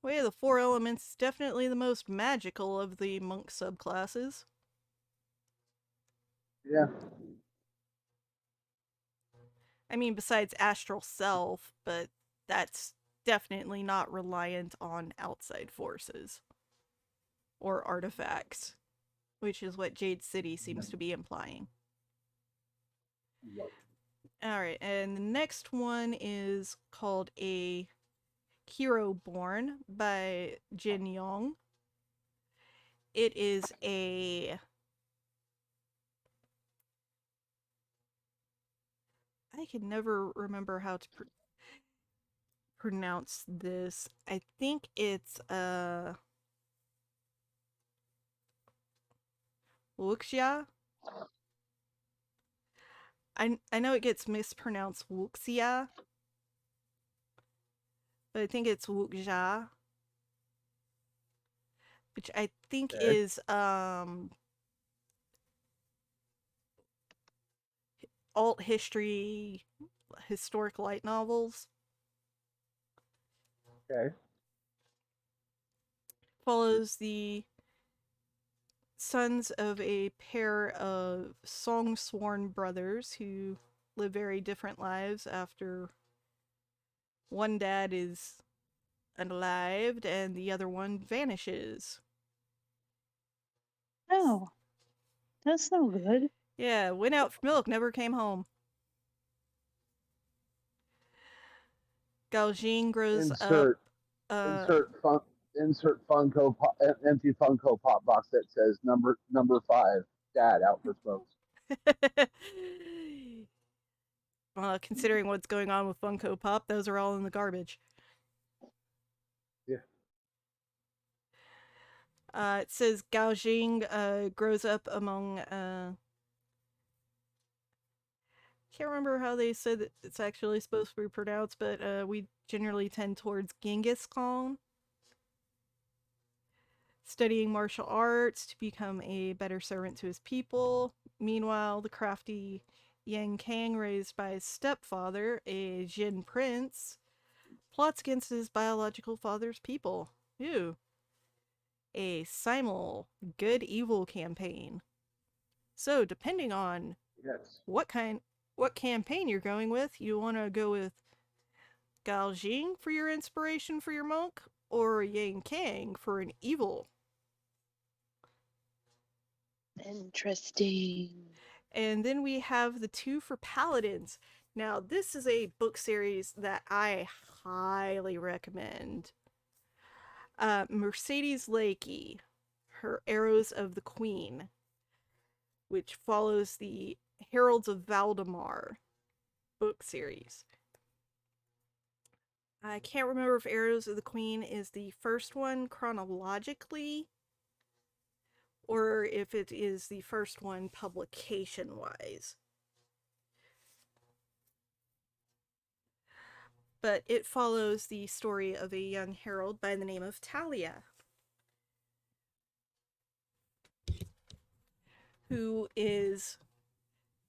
Way of the Four Elements is definitely the most magical of the monk subclasses. Yeah. I mean, besides Astral Self, but that's definitely not reliant on outside forces or artifacts, which is what Jade City seems to be implying. Yep. Alright, and the next one is called A Hero Born by Jin Yong. It is a... I can never remember how to pronounce this. I think it's Wuxia. I know it gets mispronounced Wuxia, but I think it's Wuxia, which I think is alt history, historic light novels. Okay. Follows the sons of a pair of song-sworn brothers who live very different lives after one dad is unalived and the other one vanishes. Oh, that's no good. Yeah, went out for milk, never came home. Gaojing grows Insert Funko pop, empty Funko Pop box that says number 5, Dad out for smokes. Considering what's going on with Funko Pop, those are all in the garbage. Yeah. It says Gaojing grows up among can't remember how they said that it's actually supposed to be pronounced, but we generally tend towards Genghis Khan. Studying martial arts to become a better servant to his people. Meanwhile, the crafty Yang Kang, raised by his stepfather, a Jin prince, plots against his biological father's people. Ew. A simul good-evil campaign. So, depending on Yes. what campaign you're going with, you want to go with Gaojing for your inspiration for your monk, or Yang Kang for an evil. Interesting. And then we have the 2 for paladins. Now, this is a book series that I highly recommend. Mercedes Lakey, her Arrows of the Queen, which follows the Heralds of Valdemar book series. I can't remember if Arrows of the Queen is the first one chronologically, or if it is the first one publication-wise. But it follows the story of a young herald by the name of Talia, who is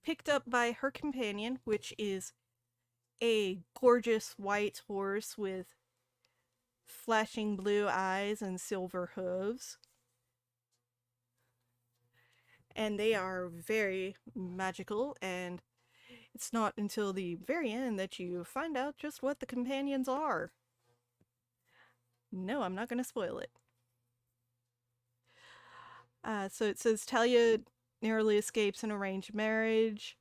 picked up by her companion, which is a gorgeous white horse with flashing blue eyes and silver hooves. And they are very magical, and it's not until the very end that you find out just what the companions are. No, I'm not going to spoil it. So it says Talia narrowly escapes an arranged marriage.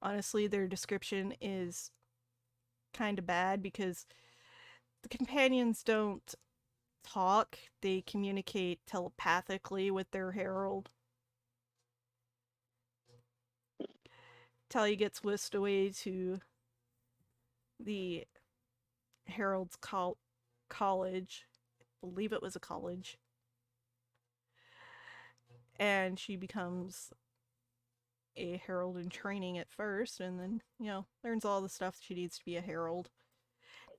Honestly, their description is kind of bad because the companions don't talk. They communicate telepathically with their herald. Talia gets whisked away to the herald's college. I believe it was a college. And she becomes a herald in training at first, and then, learns all the stuff she needs to be a herald.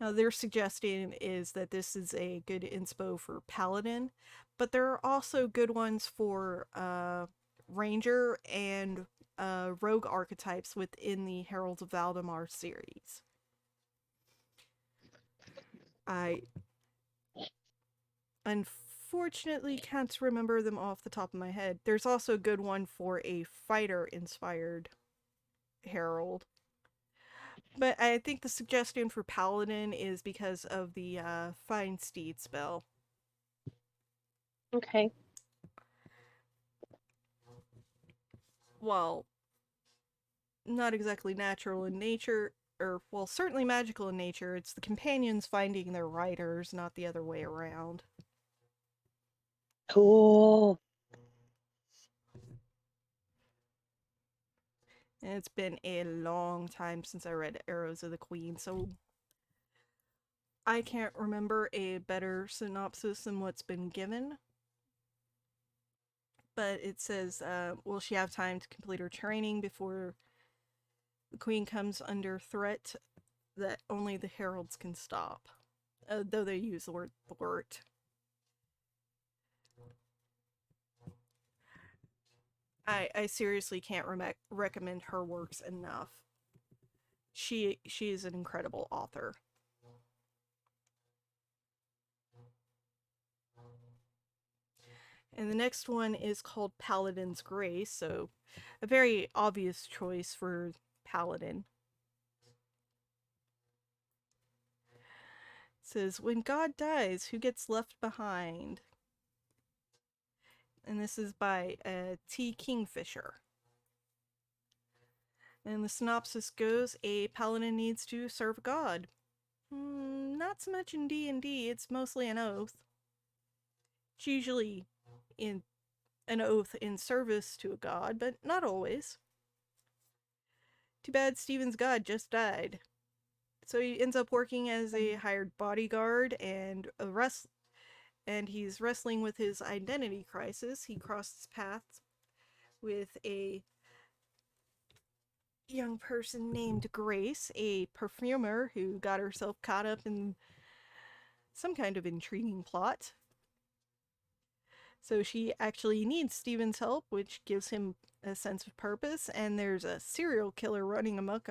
Now, their suggestion is that this is a good inspo for paladin, but there are also good ones for ranger and rogue archetypes within the Heralds of Valdemar series. I unfortunately can't remember them off the top of my head. There's also a good one for a fighter-inspired herald. But I think the suggestion for paladin is because of the Fine Steed spell. Okay. While not exactly natural in nature, or, well, certainly magical in nature, it's the companions finding their riders, not the other way around. Cool. And it's been a long time since I read Arrows of the Queen, so I can't remember a better synopsis than what's been given. But it says, will she have time to complete her training before the Queen comes under threat that only the heralds can stop? Though they use the word thwart. I seriously can't recommend her works enough. She is an incredible author. And the next one is called Paladin's Grace, so a very obvious choice for Paladin. It says, when God dies, who gets left behind? And this is by T. Kingfisher. And the synopsis goes, a paladin needs to serve God. Not so much in D&D, it's mostly an oath. It's usually in an oath in service to a god, but not always. Too bad Steven's god just died. So he ends up working as a hired bodyguard and he's wrestling with his identity crisis. He crosses paths with a young person named Grace, a perfumer who got herself caught up in some kind of intriguing plot. So she actually needs Steven's help, which gives him a sense of purpose, and there's a serial killer running amok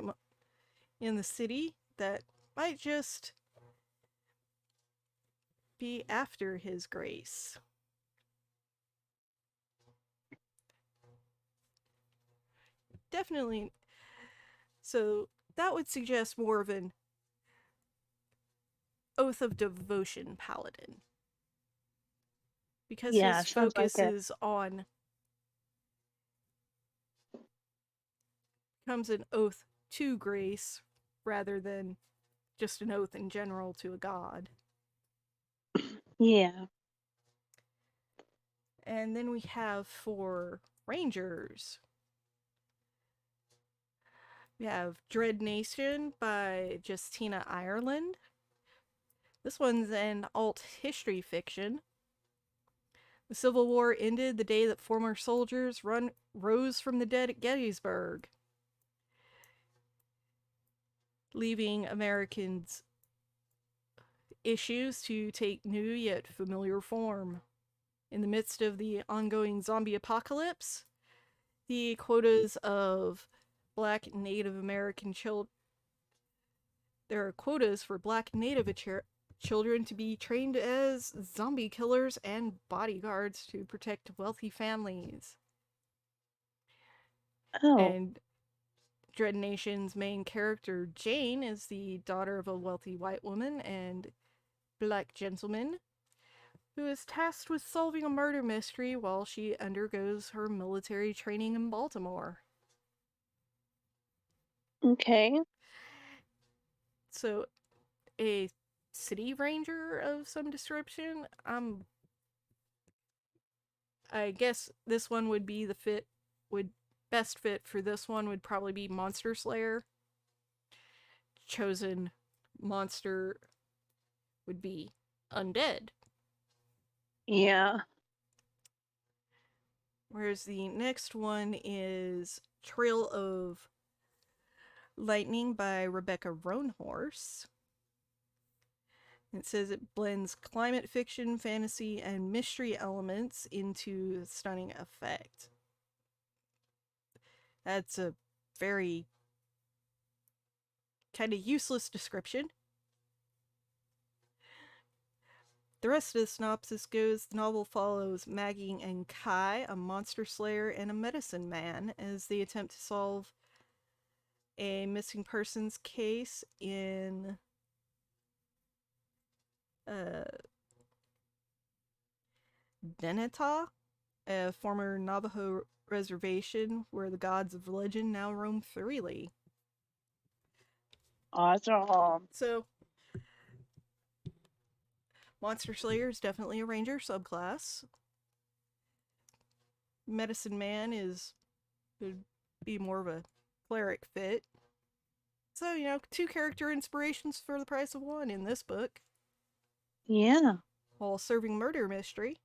in the city that might just be after his Grace. Definitely. So that would suggest more of an Oath of Devotion paladin. Because his focus is on becomes an oath to Grace rather than just an oath in general to a god. Yeah. And then we have for Rangers, we have Dread Nation by Justina Ireland. This one's an alt history fiction. The Civil War ended the day that former soldiers rose from the dead at Gettysburg, leaving Americans' issues to take new yet familiar form. In the midst of the ongoing zombie apocalypse, the quotas of Black Native American children. There are quotas for Black Native children to be trained as zombie killers and bodyguards to protect wealthy families. Oh. And Dread Nation's main character, Jane, is the daughter of a wealthy white woman and black gentleman who is tasked with solving a murder mystery while she undergoes her military training in Baltimore. Okay. So, a city ranger of some description. I guess this one would be best fit for this one would probably be Monster Slayer. Chosen monster would be undead. Yeah. Whereas the next one is Trail of Lightning by Rebecca Roanhorse. It says it blends climate fiction, fantasy, and mystery elements into stunning effect. That's a very kind of useless description. The rest of the synopsis goes, the novel follows Maggie and Kai, a monster slayer and a medicine man, as they attempt to solve a missing persons case in Deneta, a former Navajo reservation where the gods of legend now roam freely. Awesome. So, Monster Slayer is definitely a ranger subclass. Medicine Man would be more of a cleric fit. So, 2 character inspirations for the price of 1 in this book. Yeah. While serving murder mystery.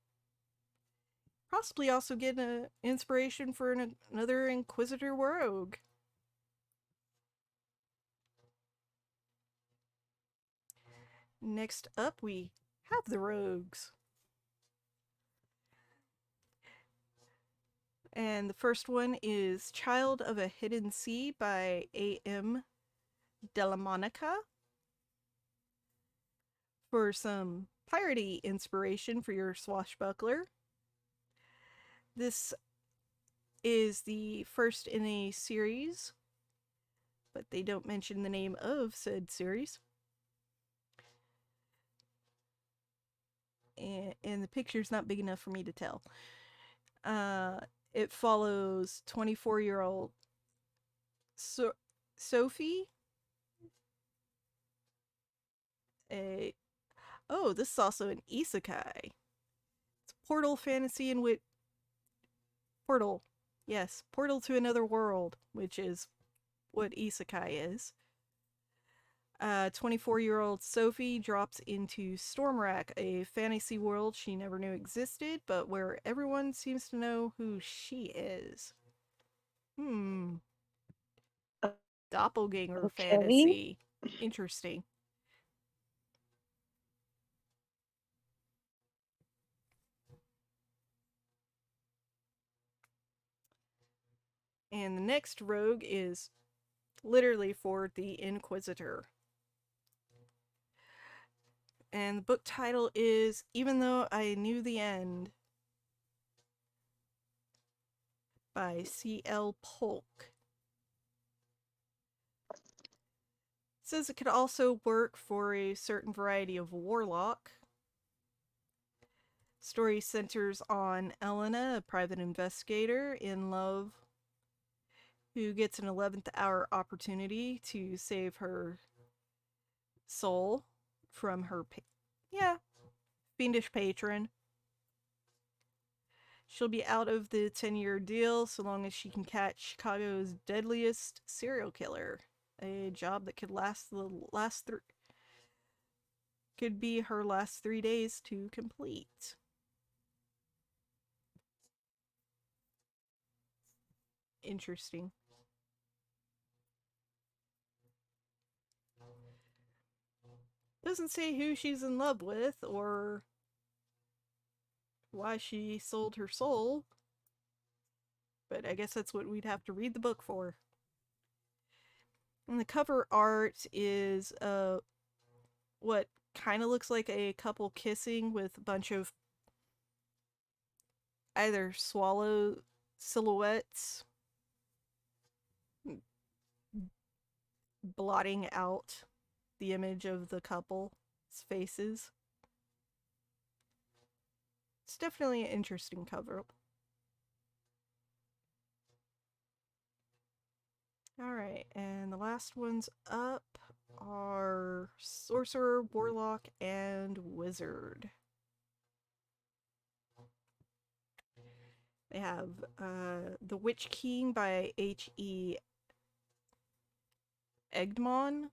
Possibly also get an inspiration for another Inquisitor rogue. Next up, we have the rogues. And the first one is Child of a Hidden Sea by A.M. Della Monica. For some piratey inspiration for your swashbuckler, this is the first in a series, but they don't mention the name of said series. And the picture's not big enough for me to tell. It follows 24-year-old Sophie. This is also an isekai. It's portal fantasy in which portal to another world, which is what isekai is. 24-year-old Sophie drops into Stormrack, a fantasy world she never knew existed, but where everyone seems to know who she is. Doppelganger fantasy. Interesting. And the next rogue is literally for the Inquisitor. And the book title is Even Though I Knew the End by C.L. Polk. It says it could also work for a certain variety of warlock. Story centers on Elena, a private investigator in love who gets an 11th hour opportunity to save her soul from her fiendish patron. She'll be out of the 10-year deal so long as she can catch Chicago's deadliest serial killer, a job that could could be her last 3 days to complete. Interesting. Doesn't say who she's in love with or why she sold her soul, but I guess that's what we'd have to read the book for. And the cover art is what kind of looks like a couple kissing with a bunch of either swallow silhouettes blotting out the image of the couple's faces. It's definitely an interesting cover. Alright, and the last ones up are Sorcerer, Warlock, and Wizard. They have The Witch King by H.E. Egmont.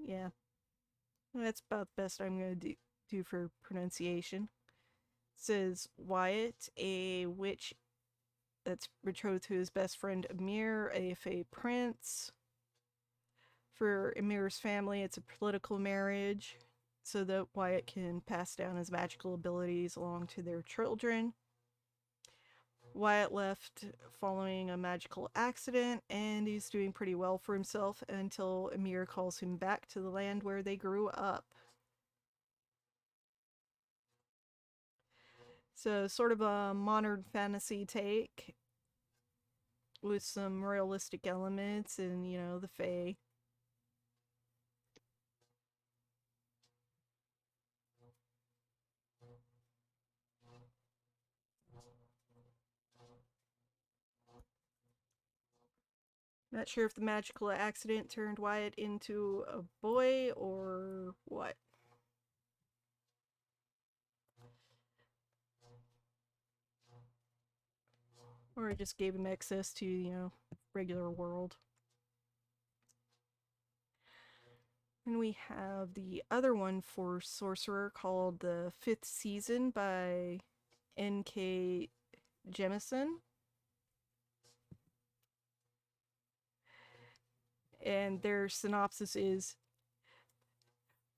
Yeah. That's about the best I'm going to do for pronunciation. It says Wyatt, a witch that's betrothed to his best friend Amir, a Fey prince. For Amir's family, it's a political marriage so that Wyatt can pass down his magical abilities along to their children. Wyatt left following a magical accident, and he's doing pretty well for himself until Amir calls him back to the land where they grew up. So, sort of a modern fantasy take with some realistic elements and, the Fae. Not sure if the magical accident turned Wyatt into a boy or what. Or it just gave him access to, regular world. And we have the other one for Sorcerer called The Fifth Season by N.K. Jemisin. And their synopsis is,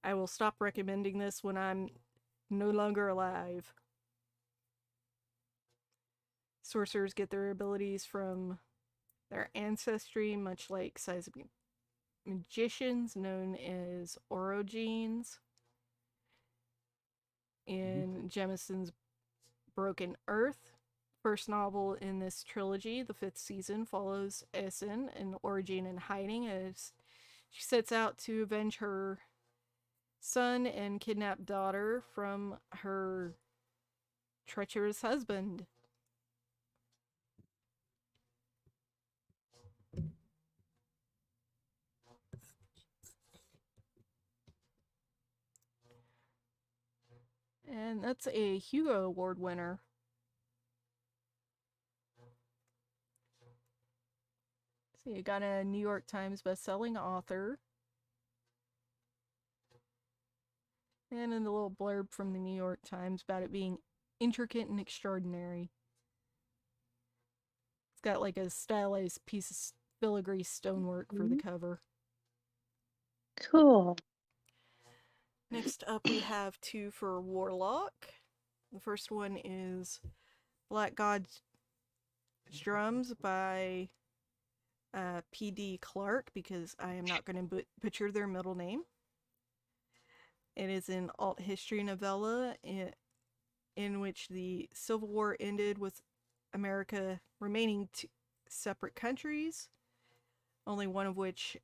I will stop recommending this when I'm no longer alive. Sorcerers get their abilities from their ancestry, much like seismic magicians known as orogenes. In Jemison's Broken Earth, first novel in this trilogy, the 5th season follows Essen, an orogene in hiding, as she sets out to avenge her son and kidnapped daughter from her treacherous husband. And that's a Hugo Award winner. So you got a New York Times best-selling author. And in the little blurb from the New York Times about it being intricate and extraordinary. It's got like a stylized piece of filigree stonework for the cover. Cool. Next up, we have 2 for Warlock. The first one is Black God's Drums by P.D. Clark, because I am not going to butcher their middle name. It is an alt history novella in which the Civil War ended with America remaining 2 separate countries, only one of which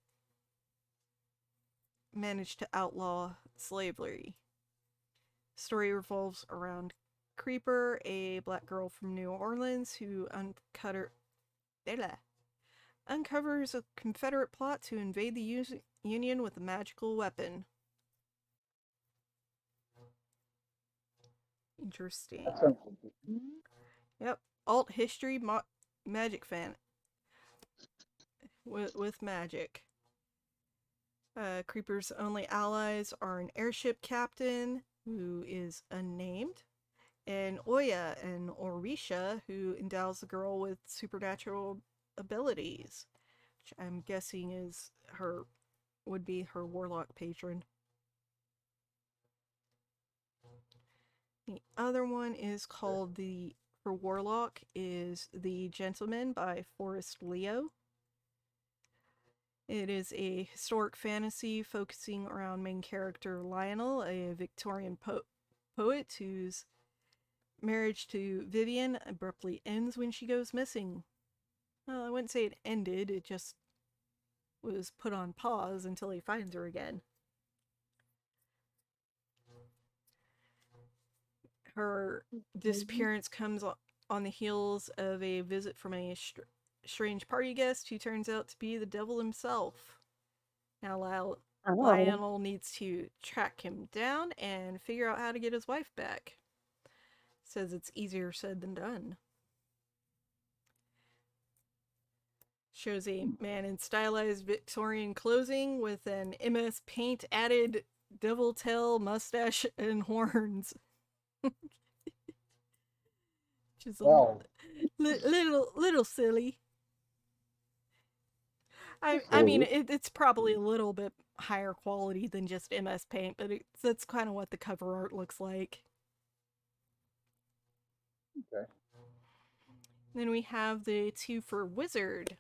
managed to outlaw slavery. The story revolves around Creeper, a black girl from New Orleans who uncovers a Confederate plot to invade the Union with a magical weapon. Interesting. That sounds interesting. Yep. Alt history magic fan. With magic. Creeper's only allies are an airship captain, who is unnamed, and Oya, an Orisha, who endows the girl with supernatural abilities, which I'm guessing would be her warlock patron. The other one is called for Warlock is The Gentleman by Forrest Leo. It is a historic fantasy focusing around main character Lionel, a Victorian poet whose marriage to Vivian abruptly ends when she goes missing. Well, I wouldn't say it ended, it just was put on pause until he finds her again. Her disappearance comes on the heels of a visit from a strange party guest who turns out to be the devil himself. Now Lionel needs to track him down and figure out how to get his wife back. Says it's easier said than done. Shows a man in stylized Victorian clothing with an MS Paint added devil tail, mustache, and horns. Just a little silly. I mean, it's probably a little bit higher quality than just MS Paint, but that's kind of what the cover art looks like. Okay. Then we have the 2 for Wizard.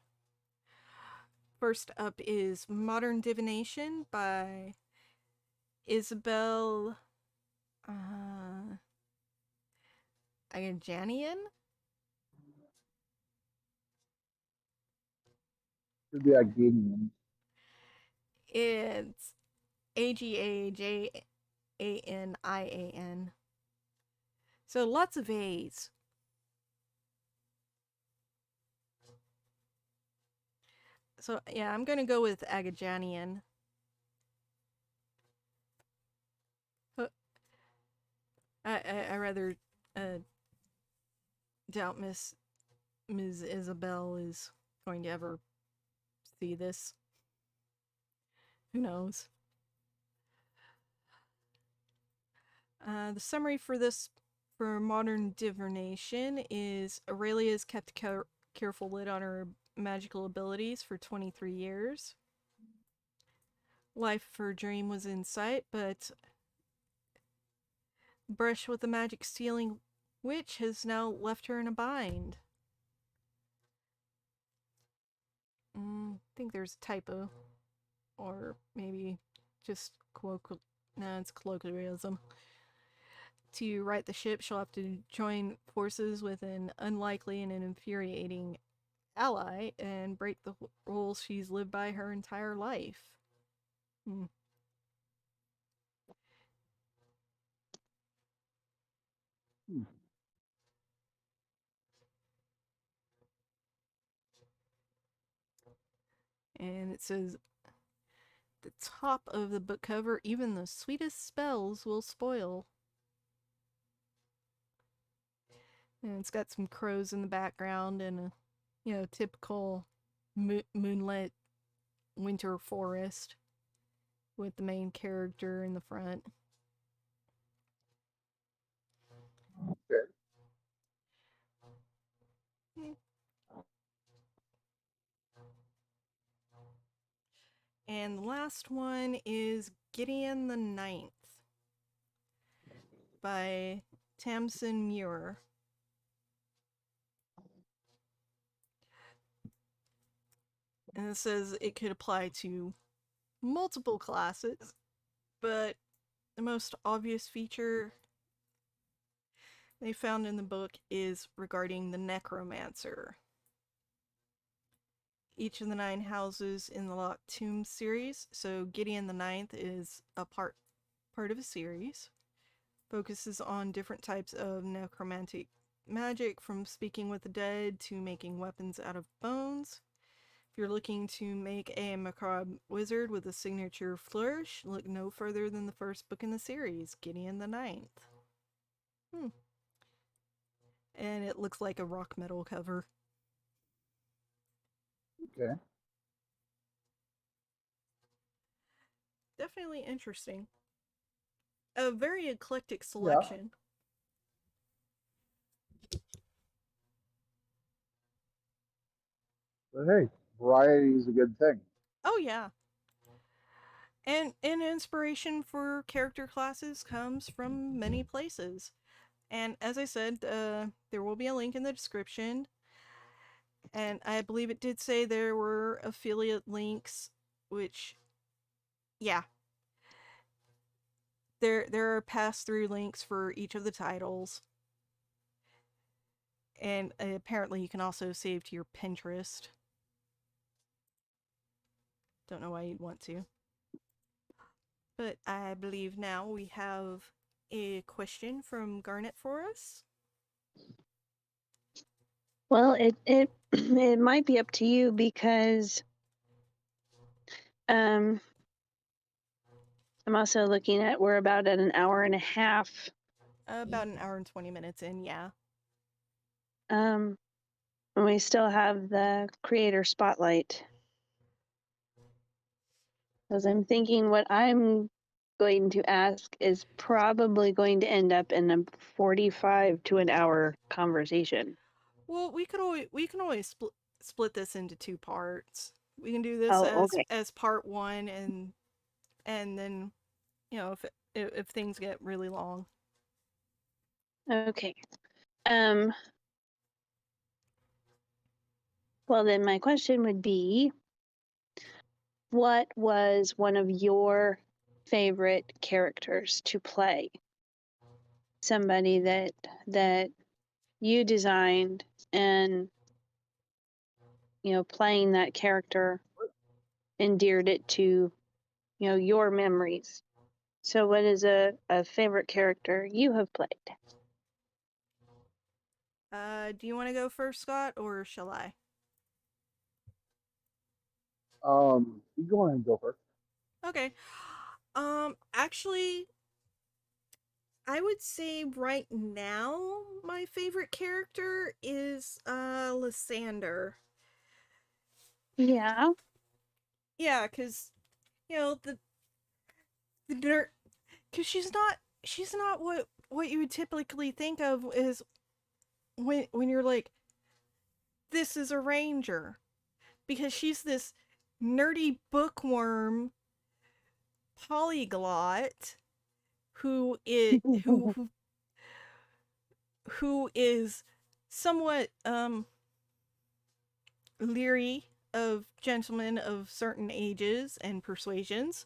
First up is Modern Divination by Isabel Agajanian. Should be Agadian. It's Agajanian. So lots of A's. So yeah, I'm gonna go with Agajanian. I rather doubt Ms. Isabel is going to ever see this. Who knows? The summary for Modern Divination is Aurelia's kept a careful lid on her magical abilities for 23 years. Life of her dream was in sight, but brush with the magic stealing witch has now left her in a bind. I think there's a typo. Or maybe just it's colloquialism. To right the ship, she'll have to join forces with an unlikely and an infuriating ally and break the rules she's lived by her entire life. Hmm. And it says, the top of the book cover, even the sweetest spells will spoil. And it's got some crows in the background and a, typical moonlit winter forest with the main character in the front. Okay. And the last one is Gideon the Ninth by Tamsin Muir. And it says it could apply to multiple classes, but the most obvious feature they found in the book is regarding the necromancer. Each of the 9 houses in the Locked Tomb series, so Gideon the Ninth is a part of a series, focuses on different types of necromantic magic, from speaking with the dead to making weapons out of bones. If you're looking to make a macabre wizard with a signature flourish, look no further than the first book in the series, Gideon the Ninth. And it looks like a rock metal cover. Okay. Definitely interesting. A very eclectic selection. But hey, variety is a good thing. Oh yeah. And inspiration for character classes comes from many places. And as I said, there will be a link in the description. And I believe it did say there were affiliate links, which, yeah. There are pass-through links for each of the titles. And apparently you can also save to your Pinterest. Don't know why you'd want to. But I believe now we have a question from Garnet for us. Well, it it might be up to you because I'm also looking at we're about at an hour and a half. About an hour and 20 minutes in, yeah. And we still have the creator spotlight. Because I'm thinking what I'm going to ask is probably going to end up in a 45 to an hour conversation. Well, we can always split this into 2 parts. We can do this as part 1, and then, if things get really long. Okay. Well, then my question would be, what was one of your favorite characters to play? Somebody that you designed, and playing that character endeared it to your memories. So what is a favorite character you have played? Do you want to go first, Scott, or shall I? You go ahead and go first. Okay. Actually, I would say right now my favorite character is Lysander. Yeah. Yeah, cuz the nerd, cuz she's not what you would typically think of is when you're like, this is a ranger, because she's this nerdy bookworm polyglot who is somewhat leery of gentlemen of certain ages and persuasions.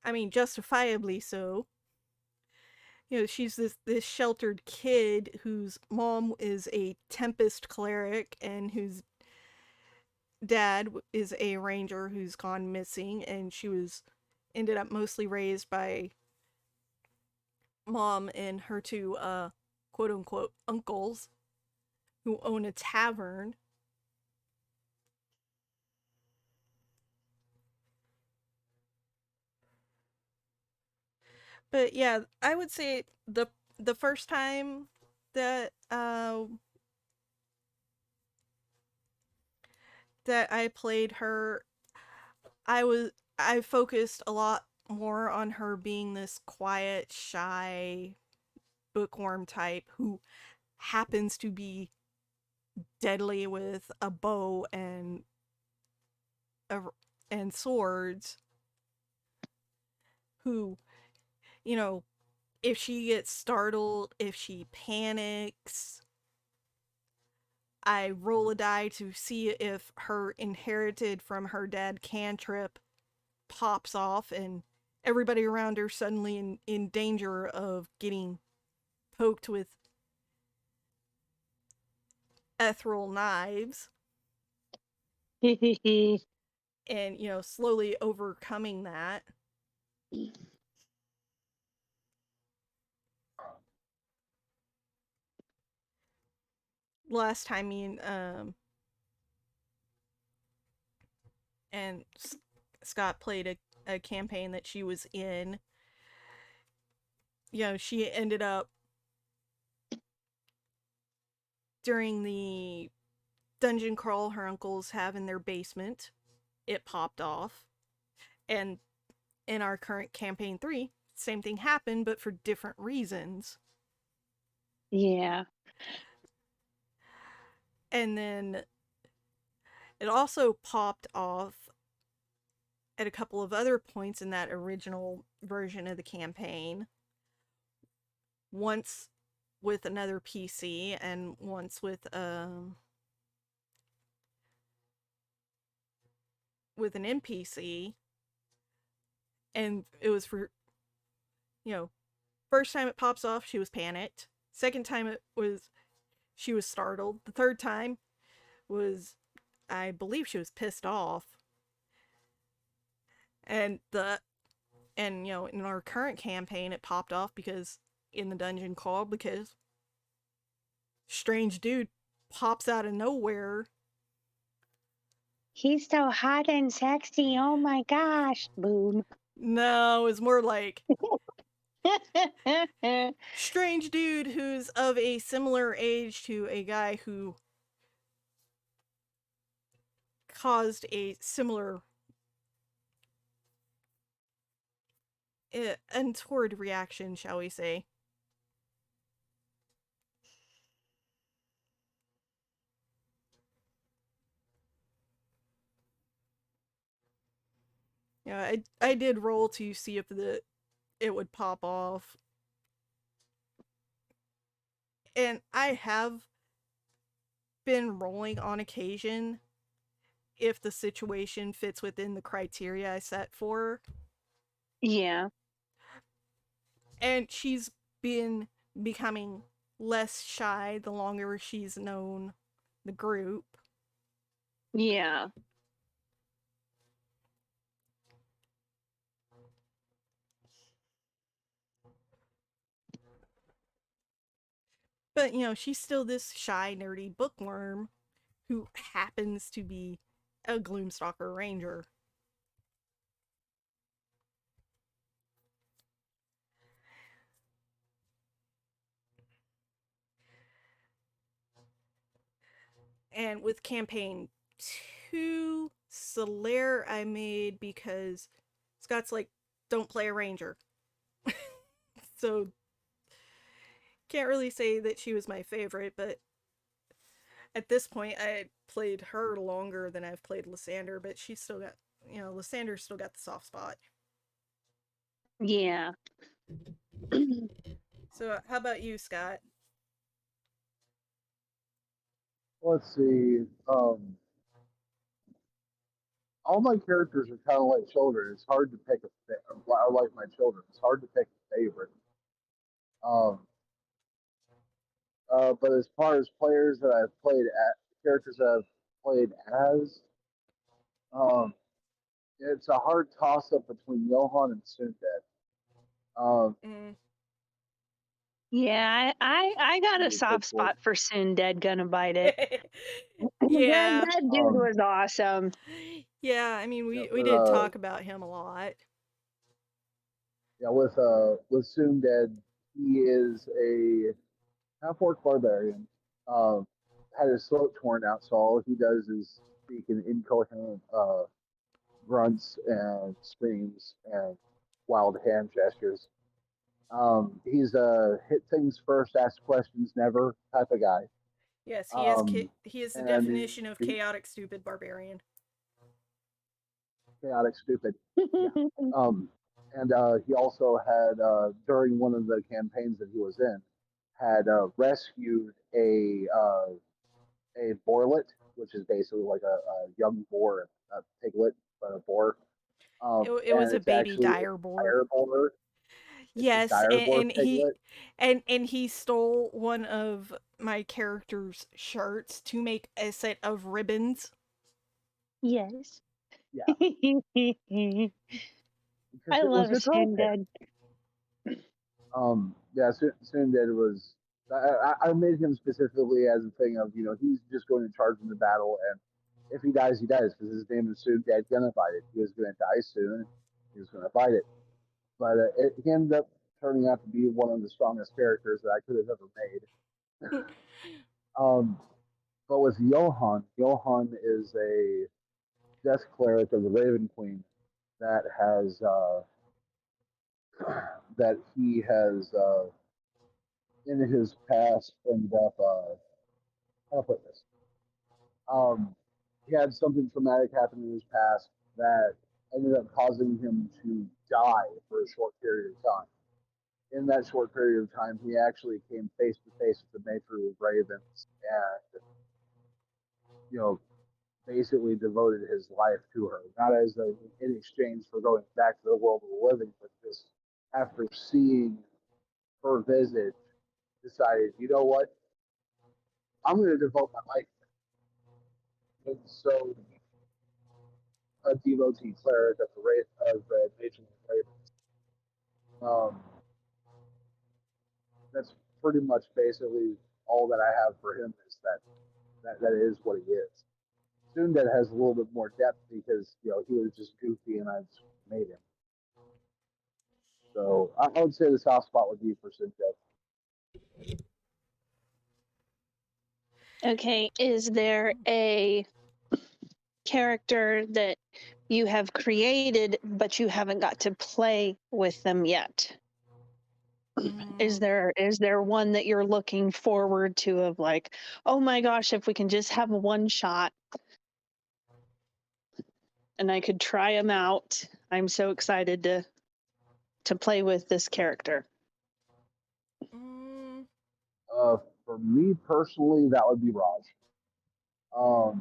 I mean, justifiably so. She's this sheltered kid whose mom is a Tempest cleric and whose dad is a ranger who's gone missing, and she was ended up mostly raised by mom and her two quote unquote uncles who own a tavern. But yeah, I would say the first time that that I played her, I focused a lot more on her being this quiet, shy bookworm type who happens to be deadly with a bow and swords, who, you know, if she gets startled, if she panics, I roll a die to see if her inherited from her dad cantrip pops off and everybody around her suddenly in danger of getting poked with ethereal knives. And, slowly overcoming that. Last time me and Scott played a campaign that she was in, she ended up during the dungeon crawl her uncles have in their basement. It popped off. And in our current campaign 3, same thing happened, but for different reasons. Yeah. And then it also popped off at a couple of other points in that original version of the campaign. Once with another PC and once with an NPC. And it was for, first time it pops off, she was panicked. Second time she was startled. The third time was, I believe she was pissed off. And in our current campaign, it popped off because in the dungeon crawl, because strange dude pops out of nowhere. He's so hot and sexy. Oh my gosh. Boom. No, it's more like strange dude who's of a similar age to a guy who caused a similar untoward reaction, shall we say. I did roll to see if it would pop off. And I have been rolling on occasion if the situation fits within the criteria I set for. Yeah. And she's been becoming less shy the longer she's known the group. Yeah. But, she's still this shy, nerdy bookworm who happens to be a Gloomstalker Ranger. And with campaign 2, Solaire I made because Scott's like, don't play a ranger. So, can't really say that she was my favorite, but at this point I had played her longer than I've played Lysander, but she's still got, Lysander's still got the soft spot. Yeah. So, how about you, Scott? Let's see. all my characters are kind of like children. It's hard to pick like my children. It's hard to pick a favorite. But as far as players that I've played characters that I've played as, it's a hard toss up between Johan and Sunded. Yeah, I got a soft spot for Sunded. Gonna bite it. Yeah, that dude was awesome. Yeah, I mean we did talk about him a lot. Yeah, with Sunded, he is a half-orc barbarian. Had his throat torn out, so all he does is speak in incoherent grunts and screams and wild hand gestures. He's a hit things first, ask questions never type of guy. Yes, he is the definition of chaotic, stupid barbarian. Chaotic, stupid. Yeah. And he also had, during one of the campaigns that he was in, had rescued a boarlet, which is basically like a young boar, a piglet, but a boar. It was a baby dire boar. Yes, and he stole one of my character's shirts to make a set of ribbons. Yes. Yeah. I love Sunded. Yeah, Sunded was. I made him specifically as a thing of, he's just going to charge in the battle, and if he dies, he dies, because his name is Sunded gonna fight it. He was going to die soon. He was going to fight it. But he ended up turning out to be one of the strongest characters that I could have ever made. But with Johan is a death cleric of the Raven Queen that has in his past ended up how to put this. He had something traumatic happen in his past that ended up causing him to die for a short period of time. In that short period of time, he actually came face to face with the nature of ravens and, basically devoted his life to her, not as in exchange for going back to the world of the living, but just after seeing her visit, decided, you know what, I'm going to devote my life. And so, a devotee cleric of the Nation of Ravens. That's pretty much basically all that I have for him, is that is what he is. Sunded has a little bit more depth because he was just goofy and I just made him. So I would say the soft spot would be for Sunded. Okay, is there a character that you have created but you haven't got to play with them yet? Is there one that you're looking forward to, of like, oh my gosh, if we can just have one shot and I could try them out, I'm so excited to play with this character? For me personally, that would be Raj. Oh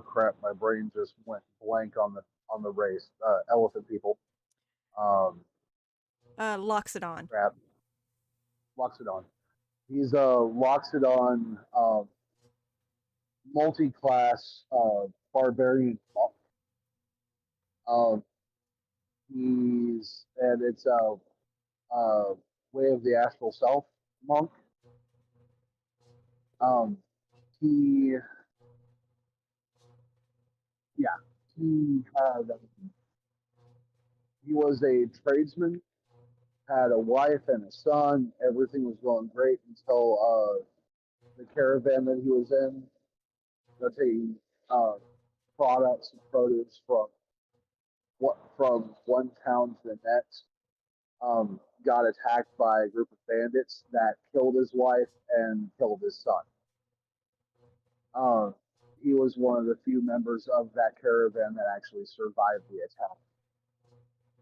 crap, my brain just went blank on the race. Elephant people. Loxodon. Crap. Loxodon. He's a Loxodon multi-class barbarian monk. It's a Way of the Astral Self monk. He was a tradesman, had a wife and a son. Everything was going great until the caravan that he was in, taking products and produce from one town to the next, got attacked by a group of bandits that killed his wife and killed his son. He was one of the few members of that caravan that actually survived the attack.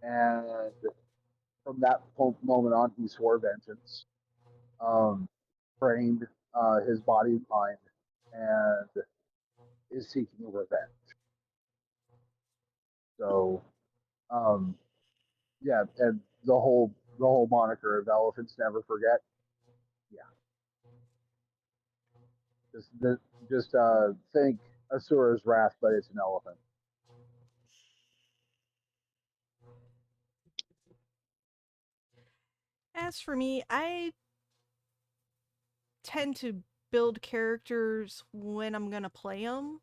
And from that moment on, he swore vengeance, trained his body and mind, and is seeking revenge. So, yeah, and the whole moniker of elephants never forget. Yeah, just think Asura's wrath, but it's an elephant. As for me, I tend to build characters when I'm gonna play them.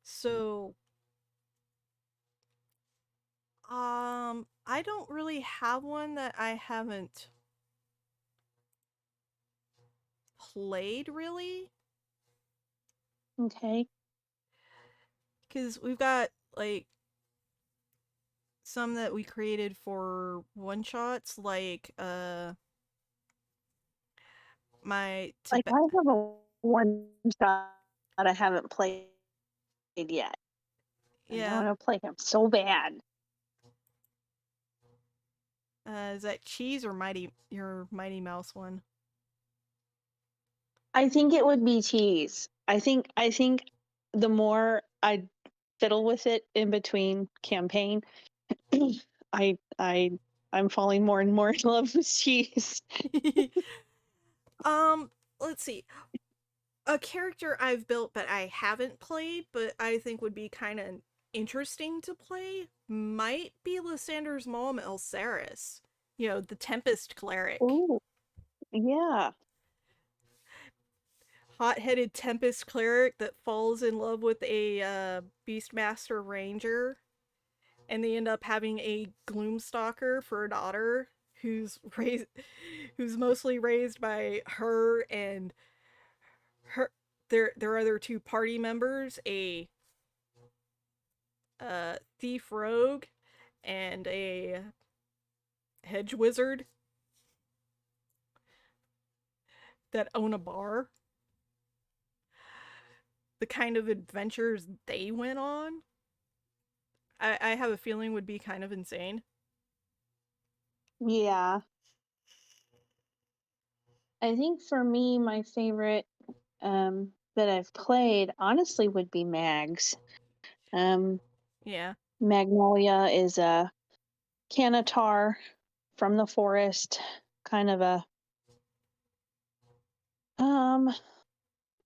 So, I don't really have one that I haven't played really, Okay. because we've got like some that we created for one shots, like my Like I have a one shot that I haven't played yet. And I yeah. want to play him so bad. Is that Cheese or your Mighty Mouse one? I think it would be Cheese. I think the more I fiddle with it in between campaign, I'm falling more and more in love with Cheese. Let's see. A character I've built but I haven't played, but I think would be kind of interesting to play, might be Lysander's mom, Elsaris. You know, the Tempest cleric. Ooh, yeah. Hot-headed Tempest cleric that falls in love with a Beastmaster ranger, and they end up having a Gloomstalker for a daughter who's mostly raised by her and their other two party members, a thief rogue and a hedge wizard that own a bar. The kind of adventures they went on, I have a feeling would be kind of insane. Yeah. I think for me, my favorite that I've played honestly would be Mags. Yeah. Magnolia is a Canatar from the forest, kind of a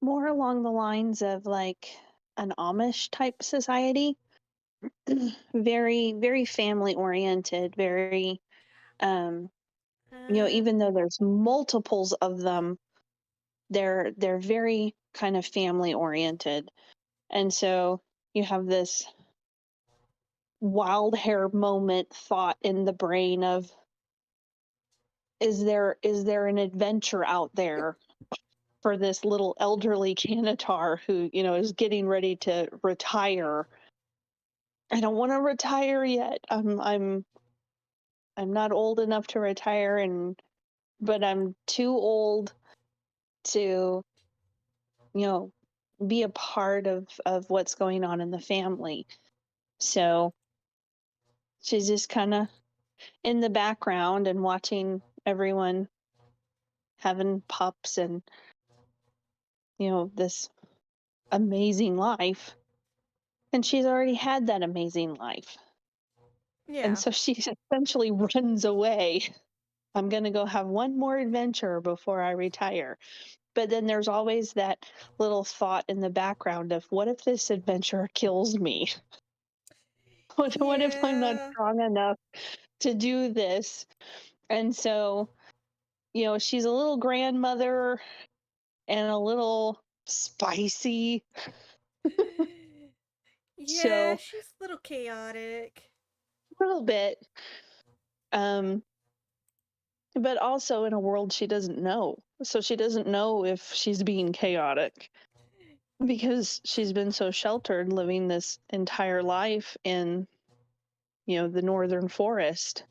more along the lines of like an Amish type society. Very, very family oriented, very even though there's multiples of them, they're very kind of family oriented. And so you have this wild hair moment thought in the brain of, is there an adventure out there for this little elderly Canatar who, is getting ready to retire? I don't want to retire yet. I'm not old enough to retire, but I'm too old to, be a part of what's going on in the family. So she's just kind of in the background and watching everyone having pups and, this amazing life. And she's already had that amazing life. Yeah. And so she essentially runs away. I'm going to go have one more adventure before I retire. But then there's always that little thought in the background of, what if this adventure kills me? What if I'm not strong enough to do this? And so, she's a little grandmother and a little spicy. Yeah, So, she's a little chaotic. a little bit. But also in a world she doesn't know. So she doesn't know if she's being chaotic because she's been so sheltered living this entire life in, the northern forest.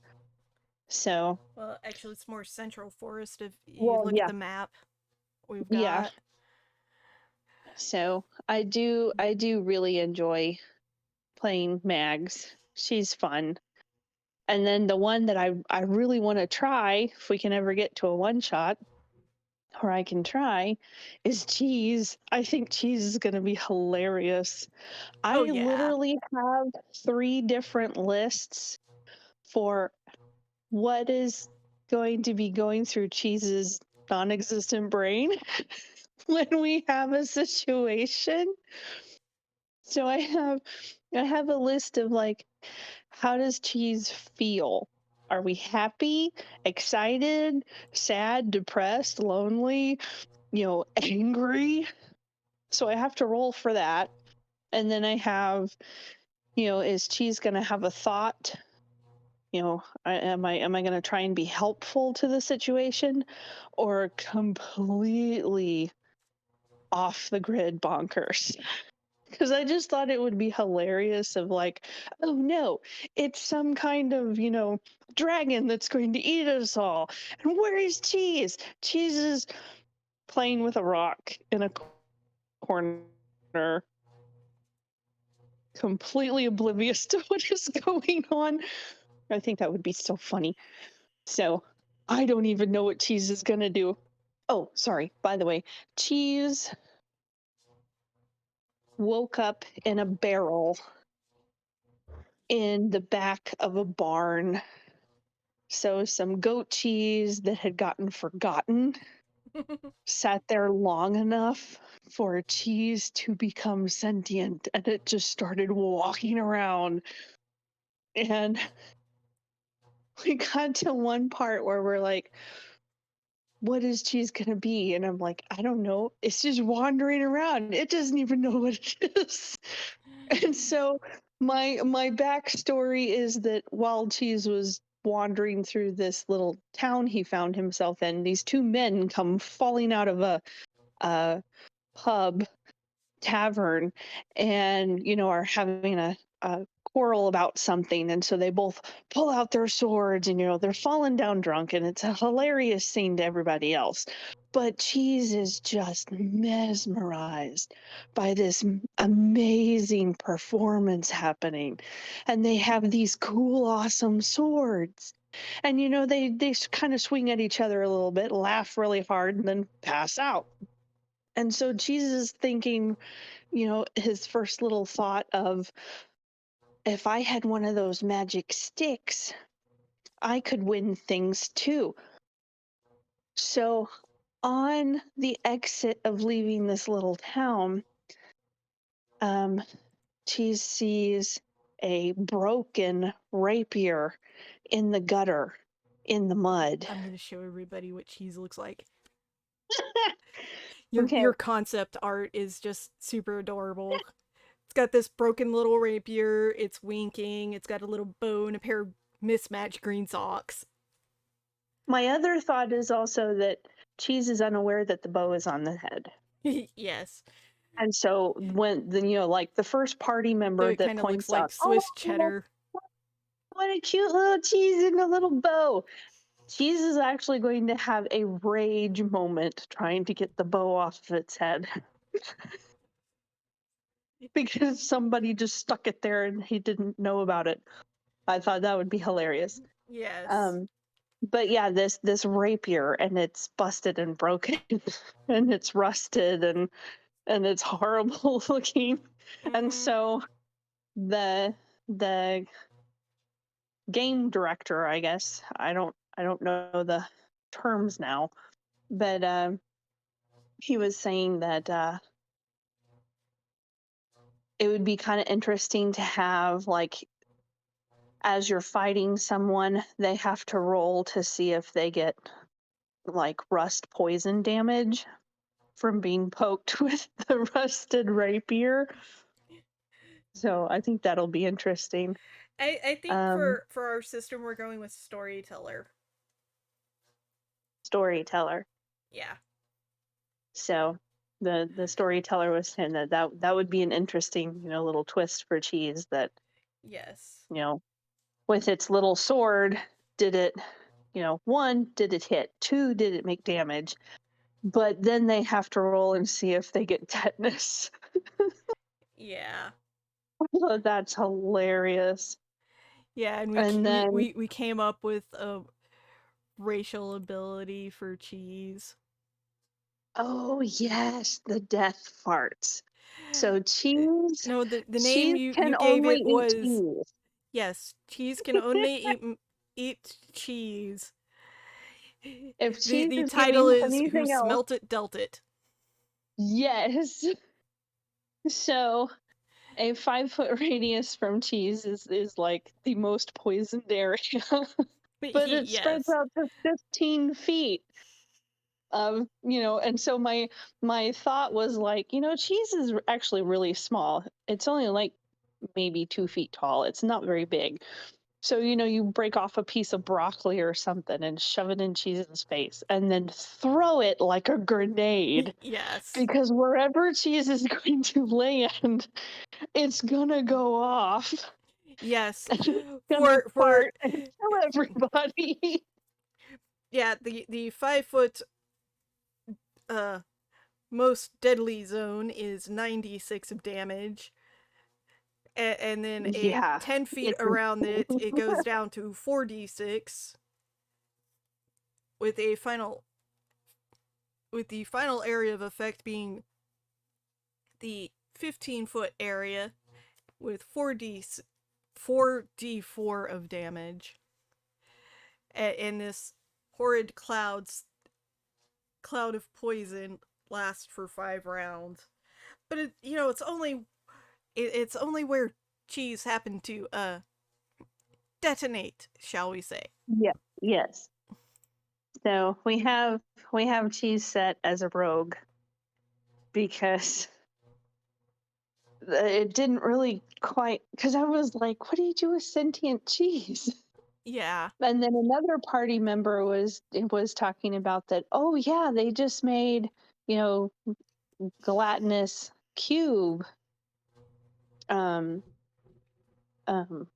So, well, actually, it's more central forest if you well, look at the map we've got. Yeah. So I do really enjoy playing Mags. She's fun. And then the one that I really want to try, if we can ever get to a one shot, or I can try, is cheese. I think cheese is going to be hilarious. I literally have 3 different lists for what is going to be going through Cheese's non-existent brain when we have a situation. So I have a list of like, how does Cheese feel? Are we happy, excited, sad, depressed, lonely, angry? So I have to roll for that. And then I have, is Cheese going to have a thought? Am I going to try and be helpful to the situation, or completely off the grid bonkers? Because I just thought it would be hilarious of like, oh no, it's some kind of, dragon that's going to eat us all. And where is Cheese? Cheese is playing with a rock in a corner, completely oblivious to what is going on. I think that would be so funny. So I don't even know what Cheese is going to do. Oh, sorry. By the way, Cheese woke up in a barrel in the back of a barn. So some goat cheese that had gotten forgotten sat there long enough for Cheese to become sentient, and it just started walking around. And we got to one part where we're like, what is Cheese gonna be? And I'm like, I don't know. It's just wandering around. It doesn't even know what it is. And so my backstory is that while Cheese was wandering through this little town he found himself in, these 2 men come falling out of a pub tavern and are having a quarrel about something, and so they both pull out their swords and they're falling down drunk, and it's a hilarious scene to everybody else. But Cheese is just mesmerized by this amazing performance happening, and they have these cool, awesome swords, and they kind of swing at each other a little bit, laugh really hard, and then pass out. And so Cheese is thinking, his first little thought of, if I had one of those magic sticks, I could win things too. So on the exit of leaving this little town, Cheese sees a broken rapier in the gutter, in the mud. I'm going to show everybody what Cheese looks like. Okay. Your concept art is just super adorable. It's got this broken little rapier, it's winking, it's got a little bow and a pair of mismatched green socks. My other thought is also that Cheese is unaware that the bow is on the head. Yes. And so when like the first party member it that looks points like out, Swiss cheddar. What a cute little cheese in a little bow. Cheese is actually going to have a rage moment trying to get the bow off of its head. Because somebody just stuck it there and he didn't know about it. I thought that would be hilarious. Yes. But yeah, this rapier, and it's busted and broken and it's rusted and it's horrible looking. And so the game director, I guess, I don't know the terms now, but he was saying that it would be kind of interesting to have, like, as you're fighting someone, they have to roll to see if they get like rust poison damage from being poked with the rusted rapier. So I think that'll be interesting. I think for our system we're going with storyteller. Storyteller. Yeah. So the storyteller was saying that would be an interesting, little twist for Cheese, that yes, with its little sword, did it, 1, did it hit? 2, did it make damage? But then they have to roll and see if they get tetanus. Yeah. Oh, that's hilarious. Yeah, and we came up with a racial ability for Cheese. Oh yes, the death farts. So cheese. No, the name Cheese you can gave only it eat was cheese. yes. Cheese can only eat cheese. If cheese The is title giving is "Who anything else, Smelt It Dealt It." yes. So a 5-foot radius from cheese is like the most poisoned area, but it spreads Yes. out to 15 feet. And so my thought was like, cheese is actually really small. It's only like maybe 2 feet tall. It's not very big. So, you break off a piece of broccoli or something and shove it in cheese's face and then throw it like a grenade. Yes. Because wherever cheese is going to land, it's gonna go off. Yes. And it's gonna fart and kill everybody. Yeah, the 5-foot most deadly zone is 96 of damage. And then Yeah. 10 feet It's around it goes down to 4d6 with the final area of effect being the 15-foot area with 4d4 of damage. And this horrid cloud of poison lasts for 5 rounds. But it's only where cheese happened to detonate, shall we say. Yeah. Yes. So we have cheese set as a rogue because it didn't really quite, because I was like, what do you do with sentient cheese? Yeah. And then another party member was talking about that, oh yeah, they just made, gelatinous cube um um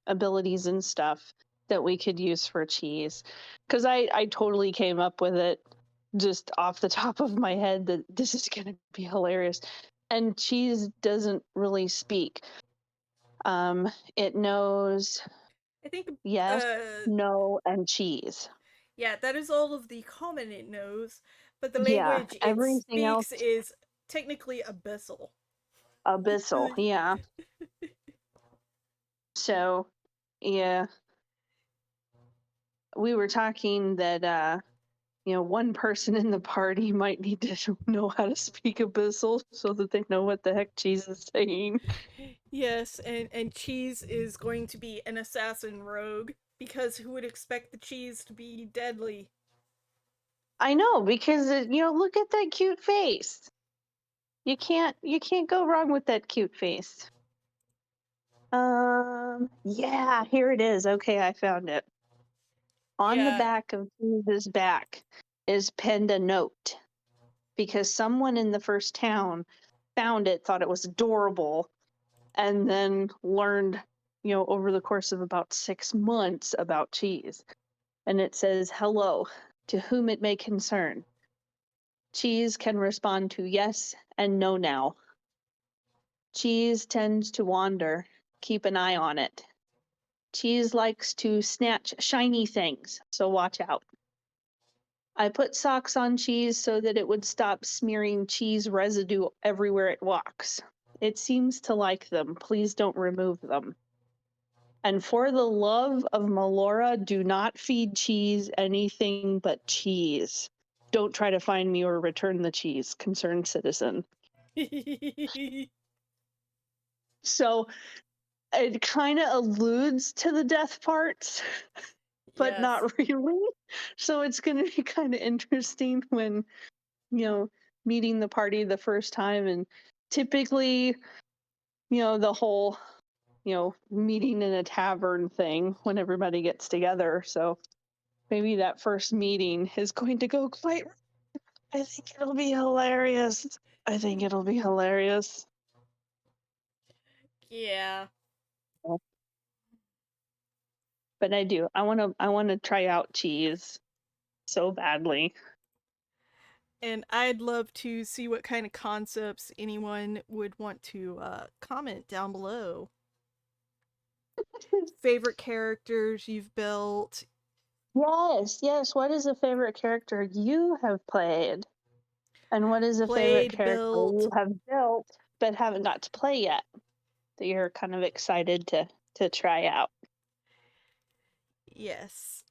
abilities and stuff that we could use for cheese. Because I totally came up with it just off the top of my head that this is gonna be hilarious. And cheese doesn't really speak. It knows I think yes, no, and cheese. yeah, that is all of the common it knows, but the Yeah, language it everything else speaks is technically abyssal. abyssal. Yeah. So, yeah, we were talking that one person in the party might need to know how to speak abyssal so that they know what the heck cheese is saying. Yes, and cheese is going to be an assassin rogue because who would expect the cheese to be deadly? I know, because look at that cute face. You can't go wrong with that cute face. Yeah, here it is. Okay, I found it. On the Yeah. back of Cheese's back is penned a note because someone in the first town found it, thought it was adorable, and then learned, over the course of about 6 months about cheese. And it says, hello, to whom it may concern. Cheese can respond to yes and no now. Cheese tends to wander. Keep an eye on it. Cheese likes to snatch shiny things, so watch out. I put socks on cheese so that it would stop smearing cheese residue everywhere it walks. It seems to like them. Please don't remove them. And for the love of Melora, do not feed cheese anything but cheese. Don't try to find me or return the cheese, concerned citizen. So it kind of alludes to the death parts, but Yes. not really. So it's going to be kind of interesting when, meeting the party the first time. And typically, the whole, meeting in a tavern thing when everybody gets together. So maybe that first meeting is going to go quite. I think it'll be hilarious. Yeah. But I do. I want to try out cheese so badly. And I'd love to see what kind of concepts anyone would want to comment down below. Favorite characters you've built, Yes. What is a favorite character you have played? And what is a favorite character you have built but haven't got to play yet that you're kind of excited to try out? Yes.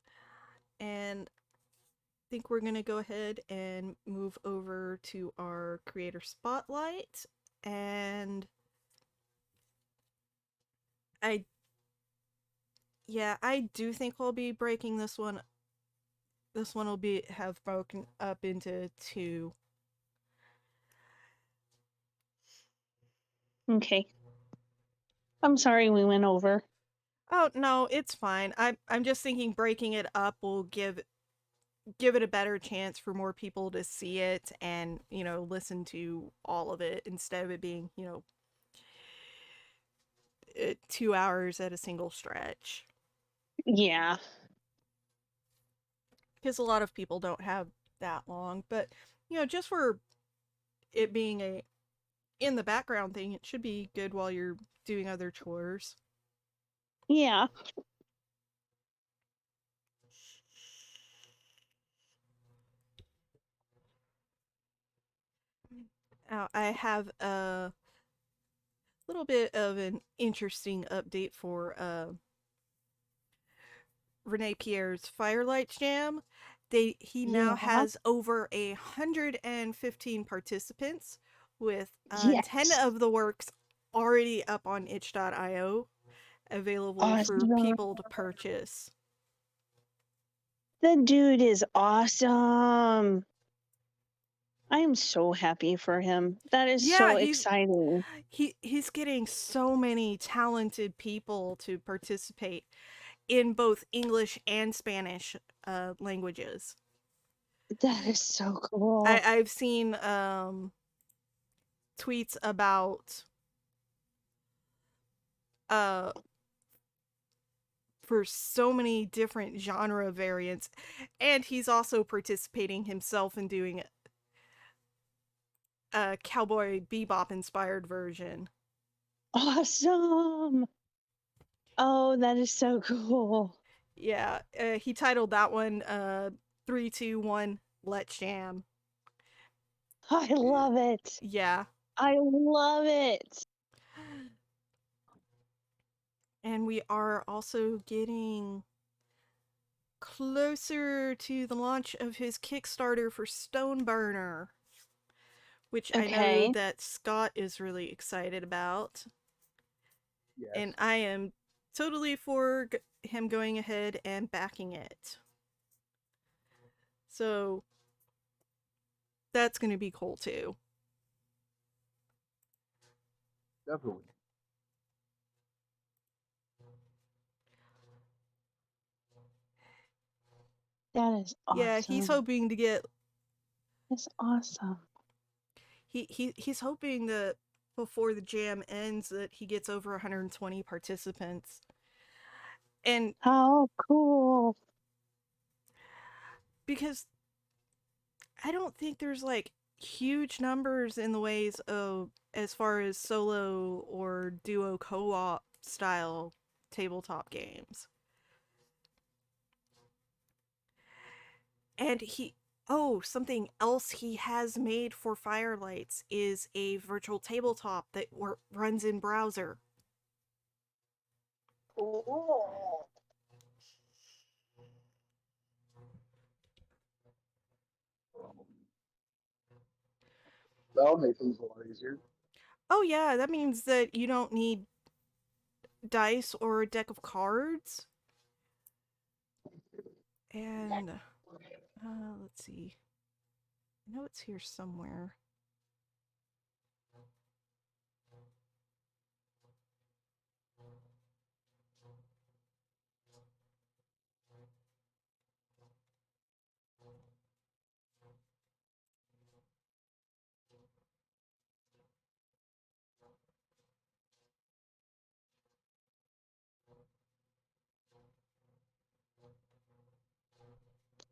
And I think we're going to go ahead and move over to our creator spotlight. And I do think we'll be breaking this one. This one will have broken up into 2. Okay. I'm sorry we went over. Oh, no, it's fine. I'm just thinking breaking it up will give it a better chance for more people to see it and, listen to all of it instead of it being, 2 hours at a single stretch. Yeah. Because a lot of people don't have that long, but, just for it being a in the background thing, it should be good while you're doing other chores. Yeah. Now, I have a little bit of an interesting update for Rene-Pierre's Firelights Jam. He now has over 115 participants, with 10 of the works already up on itch.io, available for people to purchase. The dude is awesome. I am so happy for him. That is so exciting. He's getting so many talented people to participate in both English and Spanish languages. That is so cool. I've seen tweets about for so many different genre variants, and he's also participating himself in doing a Cowboy Bebop inspired version. Awesome. Oh, that is so cool. Yeah, he titled that one 3, 2, 1, Let's Jam. I love it. Yeah. I love it. And we are also getting closer to the launch of his Kickstarter for Stoneburner, which I know that Scott is really excited about. Yes. And I am totally for him going ahead and backing it. So that's going to be cool too. Definitely. That is awesome. Yeah, he's hoping to get... That's awesome. He's hoping that before the jam ends that he gets over 120 participants. And how cool. Because I don't think there's like huge numbers in the ways of as far as solo or duo co-op style tabletop games. And something else he has made for Firelights is a virtual tabletop that runs in browser. Cool. That'll make things a lot easier. Oh yeah, that means that you don't need dice or a deck of cards. And let's see. I know it's here somewhere.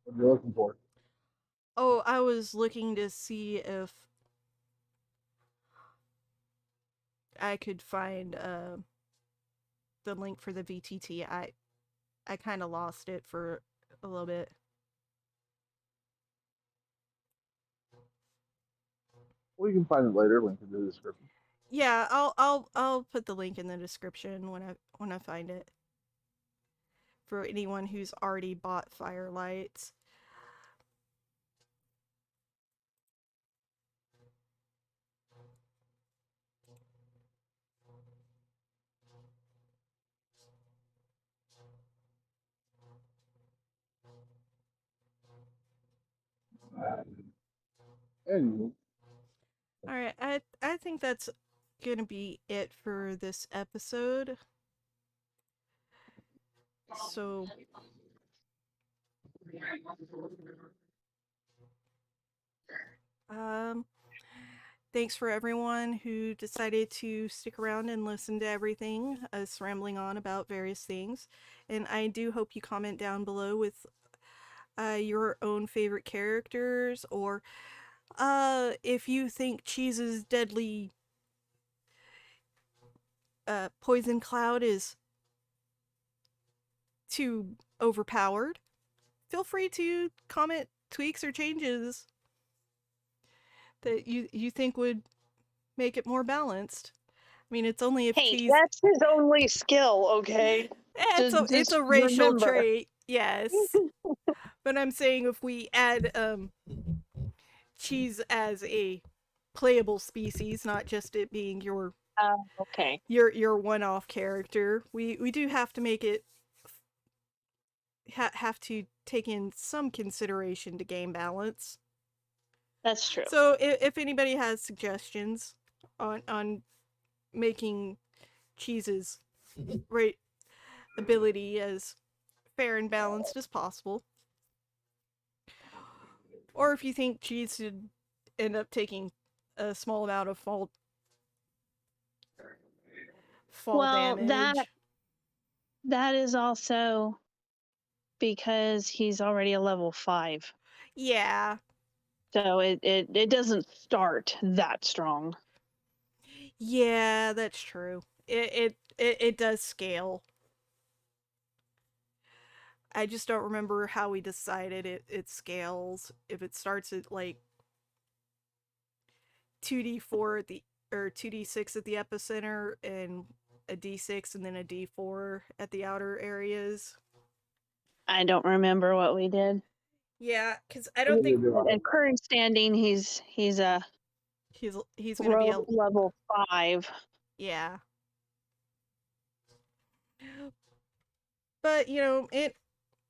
What you're looking for? Oh, I was looking to see if I could find the link for the VTT. I kind of lost it for a little bit. We can find it later. Link in the description. Yeah, I'll put the link in the description when I find it. For anyone who's already bought Firelights. Anyway. All right, I think that's gonna be it for this episode. So thanks for everyone who decided to stick around and listen to everything, us rambling on about various things. And I do hope you comment down below with your own favorite characters, or if you think Cheese's deadly poison cloud is too overpowered. Feel free to comment tweaks or changes that you think would make it more balanced. I mean, it's only if Cheese. That's his only skill, okay? It's a racial trait, yes. But I'm saying if we add Cheese as a playable species, not just it being your okay, your one-off character, we do have to make it have to take in some consideration to game balance. That's true. So if anybody has suggestions on making Cheese's ability as fair and balanced as possible, or if you think Cheese should end up taking a small amount of fall damage. That is also because he's already a level 5. Yeah. So it doesn't start that strong. Yeah, that's true. It does scale. I just don't remember how we decided it scales. If it starts at like 2d4 at the or 2d6 at the epicenter and a d6 and then a d4 at the outer areas. I don't remember what we did. Yeah, because I don't think at current standing he's gonna be a level 5. Yeah. But you know,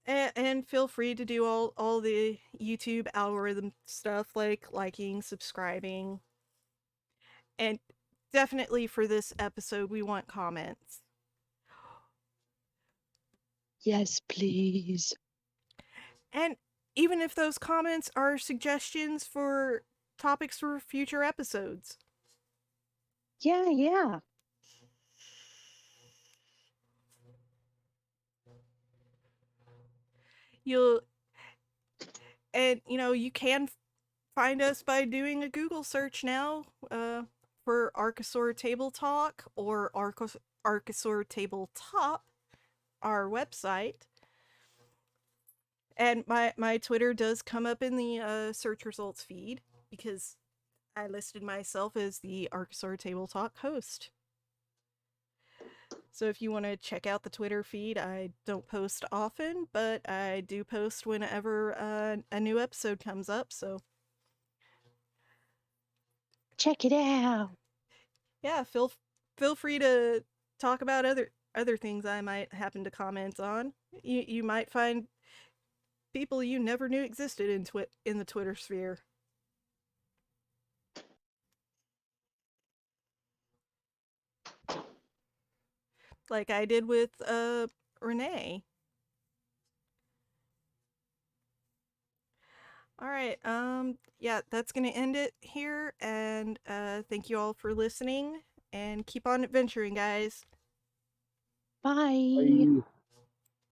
and feel free to do all the YouTube algorithm stuff like liking, subscribing. And definitely for this episode we want comments. Yes, please. And even if those comments are suggestions for topics for future episodes. Yeah. You know, you can find us by doing a Google search now for Arcasaur Table Talk or Arcasaur Table Top, our website. And my Twitter does come up in the search results feed because I listed myself as the Arcasaur Table Talk host. So if you want to check out the Twitter feed, I don't post often, but I do post whenever a new episode comes up, so check it out. Yeah, feel free to talk about other things I might happen to comment on. You might find people you never knew existed in the Twitter sphere. Like I did with Renee. All right, yeah, that's gonna end it here, and thank you all for listening, and keep on adventuring, guys. Bye.